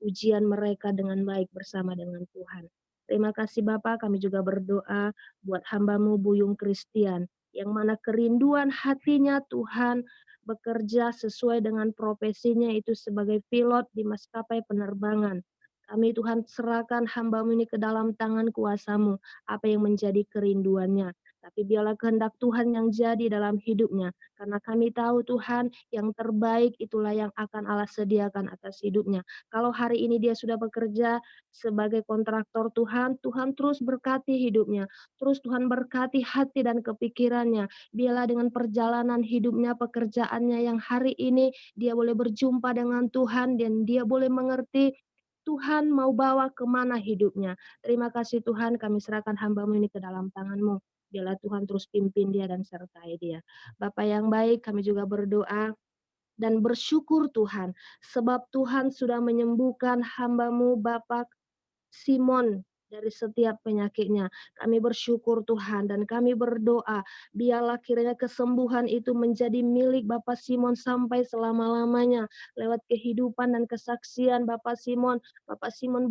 ujian mereka dengan baik bersama dengan Tuhan. Terima kasih Bapak, kami juga berdoa buat hamba-Mu Buyung Christian, yang mana kerinduan hatinya Tuhan bekerja sesuai dengan profesinya itu sebagai pilot di maskapai penerbangan. Kami Tuhan serahkan hamba-Mu ini ke dalam tangan kuasa-Mu, apa yang menjadi kerinduannya. Tapi biarlah kehendak Tuhan yang jadi dalam hidupnya. Karena kami tahu Tuhan yang terbaik itulah yang akan Allah sediakan atas hidupnya. Kalau hari ini dia sudah bekerja sebagai kontraktor Tuhan, Tuhan terus berkati hidupnya. Terus Tuhan berkati hati dan kepikirannya. Biarlah dengan perjalanan hidupnya, pekerjaannya yang hari ini dia boleh berjumpa dengan Tuhan dan dia boleh mengerti Tuhan mau bawa kemana hidupnya. Terima kasih Tuhan, kami serahkan hamba-Mu ini ke dalam tangan-Mu. Biarlah Tuhan terus pimpin dia dan sertai dia. Bapa yang baik, kami juga berdoa dan bersyukur Tuhan, sebab Tuhan sudah menyembuhkan hamba-Mu Bapak Simon dari setiap penyakitnya. Kami bersyukur Tuhan dan kami berdoa, biarlah kiranya kesembuhan itu menjadi milik Bapak Simon sampai selama-lamanya. Lewat kehidupan dan kesaksian Bapak Simon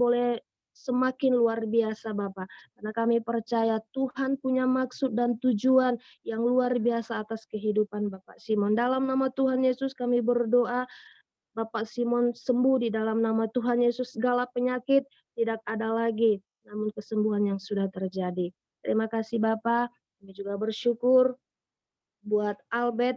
boleh semakin luar biasa Bapak. Karena kami percaya Tuhan punya maksud dan tujuan yang luar biasa atas kehidupan Bapak Simon. Dalam nama Tuhan Yesus kami berdoa, Bapak Simon sembuh di dalam nama Tuhan Yesus. Segala penyakit tidak ada lagi, namun kesembuhan yang sudah terjadi. Terima kasih Bapak. Kami juga bersyukur buat Albert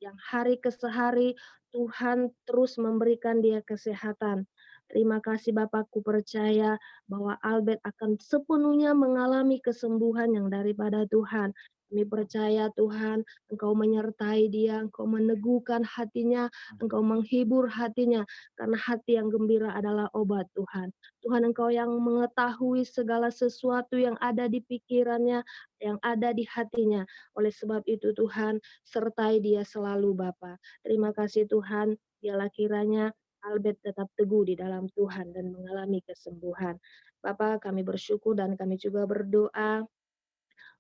yang hari ke sehari Tuhan terus memberikan dia kesehatan. Terima kasih Bapakku, percaya bahwa Albert akan sepenuhnya mengalami kesembuhan yang daripada Tuhan. Kami percaya Tuhan, Engkau menyertai dia, Engkau meneguhkan hatinya, Engkau menghibur hatinya, karena hati yang gembira adalah obat Tuhan. Tuhan, Engkau yang mengetahui segala sesuatu yang ada di pikirannya, yang ada di hatinya. Oleh sebab itu Tuhan, sertai dia selalu Bapa. Terima kasih Tuhan, biarlah kiranya Albert tetap teguh di dalam Tuhan dan mengalami kesembuhan. Bapak, kami bersyukur dan kami juga berdoa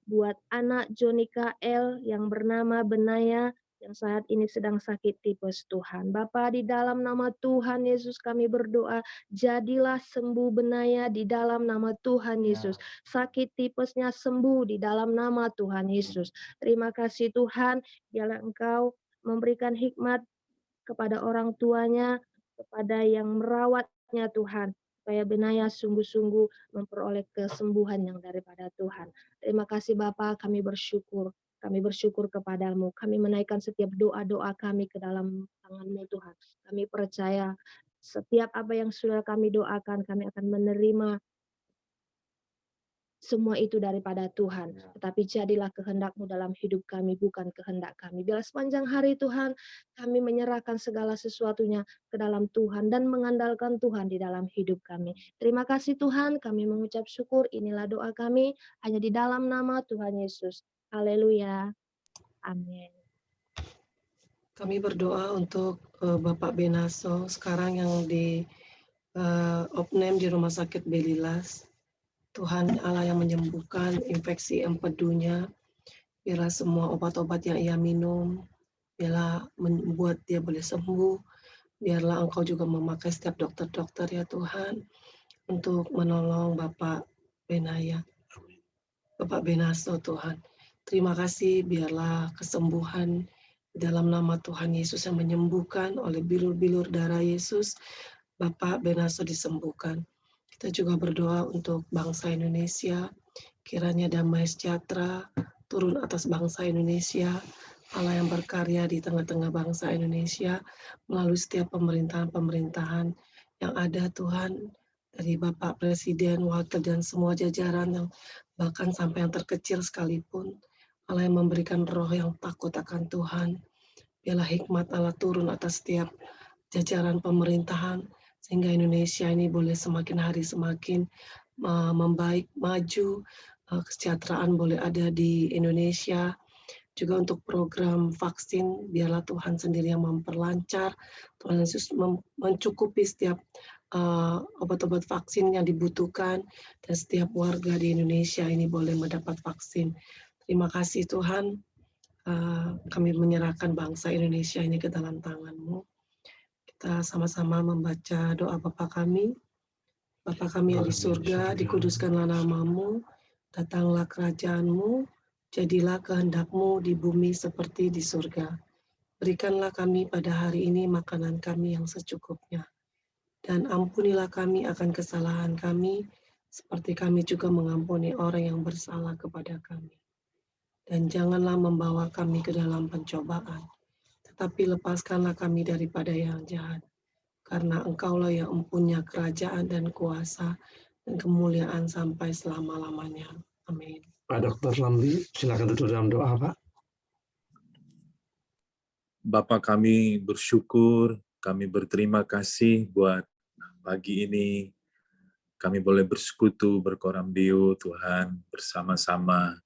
buat anak Jonika L yang bernama Benaya yang saat ini sedang sakit tipes Tuhan. Bapa, di dalam nama Tuhan Yesus kami berdoa, jadilah sembuh Benaya di dalam nama Tuhan Yesus. Sakit tipesnya sembuh di dalam nama Tuhan Yesus. Terima kasih Tuhan, biarlah Engkau memberikan hikmat kepada orang tuanya, kepada yang merawatnya Tuhan, supaya Benaya sungguh-sungguh memperoleh kesembuhan yang daripada Tuhan. Terima kasih Bapa, kami bersyukur. Kami bersyukur kepadamu. Kami menaikkan setiap doa-doa kami ke dalam tangan-Mu Tuhan. Kami percaya setiap apa yang sudah kami doakan, kami akan menerima semua itu daripada Tuhan. Tetapi jadilah kehendak-Mu dalam hidup kami, bukan kehendak kami. Biarlah sepanjang hari Tuhan, kami menyerahkan segala sesuatunya ke dalam Tuhan dan mengandalkan Tuhan di dalam hidup kami. Terima kasih Tuhan, kami mengucap syukur. Inilah doa kami, hanya di dalam nama Tuhan Yesus. Haleluya. Amin. Kami berdoa untuk Bapak Benaso sekarang yang di opname di Rumah Sakit Belilas. Tuhan Allah yang menyembuhkan infeksi empedunya. Biarlah semua obat-obat yang ia minum, biarlah membuat dia boleh sembuh. Biarlah Engkau juga memakai setiap dokter-dokter ya Tuhan untuk menolong Bapak Benaya. Bapak Benaso Tuhan. Terima kasih, biarlah kesembuhan dalam nama Tuhan Yesus yang menyembuhkan oleh bilur-bilur darah Yesus, Bapak Benaso disembuhkan. Kita juga berdoa untuk bangsa Indonesia, kiranya damai sejahtera turun atas bangsa Indonesia, Allah yang berkarya di tengah-tengah bangsa Indonesia, melalui setiap pemerintahan-pemerintahan yang ada Tuhan, dari Bapak Presiden, Wakil, dan semua jajaran yang bahkan sampai yang terkecil sekalipun, Allah yang memberikan roh yang takut akan Tuhan. Biarlah hikmat Allah turun atas setiap jajaran pemerintahan, sehingga Indonesia ini boleh semakin hari semakin membaik, maju, kesejahteraan boleh ada di Indonesia. Juga untuk program vaksin, biarlah Tuhan sendiri yang memperlancar, Tuhan Yesus mencukupi setiap obat-obat vaksin yang dibutuhkan, dan setiap warga di Indonesia ini boleh mendapat vaksin. Terima kasih Tuhan, kami menyerahkan bangsa Indonesia ini ke dalam tangan-Mu. Kita sama-sama membaca doa Bapa kami. Bapa kami yang di surga, dikuduskanlah nama-Mu, datanglah kerajaan-Mu, jadilah kehendak-Mu di bumi seperti di surga. Berikanlah kami pada hari ini makanan kami yang secukupnya. Dan ampunilah kami akan kesalahan kami, seperti kami juga mengampuni orang yang bersalah kepada kami. Dan janganlah membawa kami ke dalam pencobaan, tetapi lepaskanlah kami daripada yang jahat. Karena Engkaulah yang mempunyai kerajaan dan kuasa dan kemuliaan sampai selama-lamanya. Amin. Pak Dr. Lamli, silakan duduk dalam doa, Pak. Bapa kami bersyukur, kami berterima kasih buat pagi ini. Kami boleh bersekutu, berkoramdio, Tuhan, bersama-sama.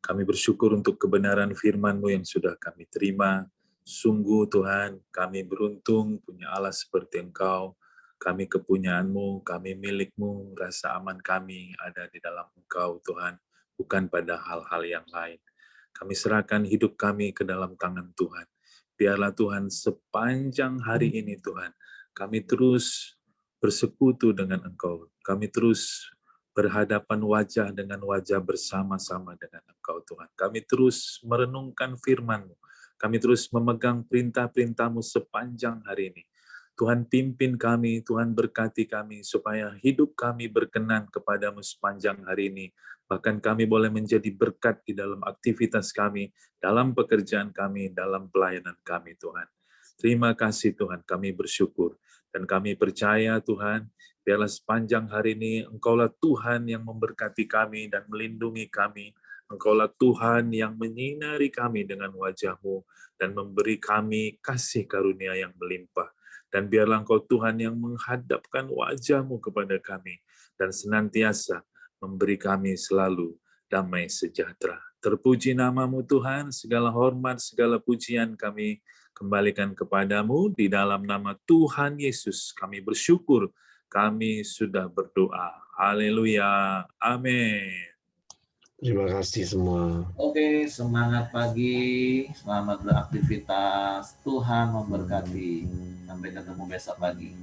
Kami bersyukur untuk kebenaran firman-Mu yang sudah kami terima. Sungguh Tuhan, kami beruntung punya Allah seperti Engkau. Kami kepunyaan-Mu, kami milik-Mu, rasa aman kami ada di dalam Engkau Tuhan, bukan pada hal-hal yang lain. Kami serahkan hidup kami ke dalam tangan Tuhan. Biarlah Tuhan sepanjang hari ini Tuhan, kami terus bersekutu dengan Engkau. Kami terus berhadapan wajah dengan wajah bersama-sama dengan Engkau Tuhan. Kami terus merenungkan firman-Mu. Kami terus memegang perintah-perintah-Mu sepanjang hari ini. Tuhan pimpin kami, Tuhan berkati kami, supaya hidup kami berkenan kepadamu sepanjang hari ini. Bahkan kami boleh menjadi berkat di dalam aktivitas kami, dalam pekerjaan kami, dalam pelayanan kami, Tuhan. Terima kasih Tuhan, kami bersyukur. Dan kami percaya Tuhan, biarlah sepanjang hari ini Engkaulah Tuhan yang memberkati kami dan melindungi kami. Engkaulah Tuhan yang menyinari kami dengan wajah-Mu dan memberi kami kasih karunia yang melimpah. Dan biarlah Engkau Tuhan yang menghadapkan wajah-Mu kepada kami dan senantiasa memberi kami selalu damai sejahtera. Terpuji nama-Mu Tuhan, segala hormat, segala pujian kami kembalikan kepadamu di dalam nama Tuhan Yesus. Kami bersyukur, kami sudah berdoa. Haleluya. Amin. Terima kasih semua. Oke, semangat pagi, selamat beraktivitas. Tuhan memberkati. Sampai ketemu besok pagi.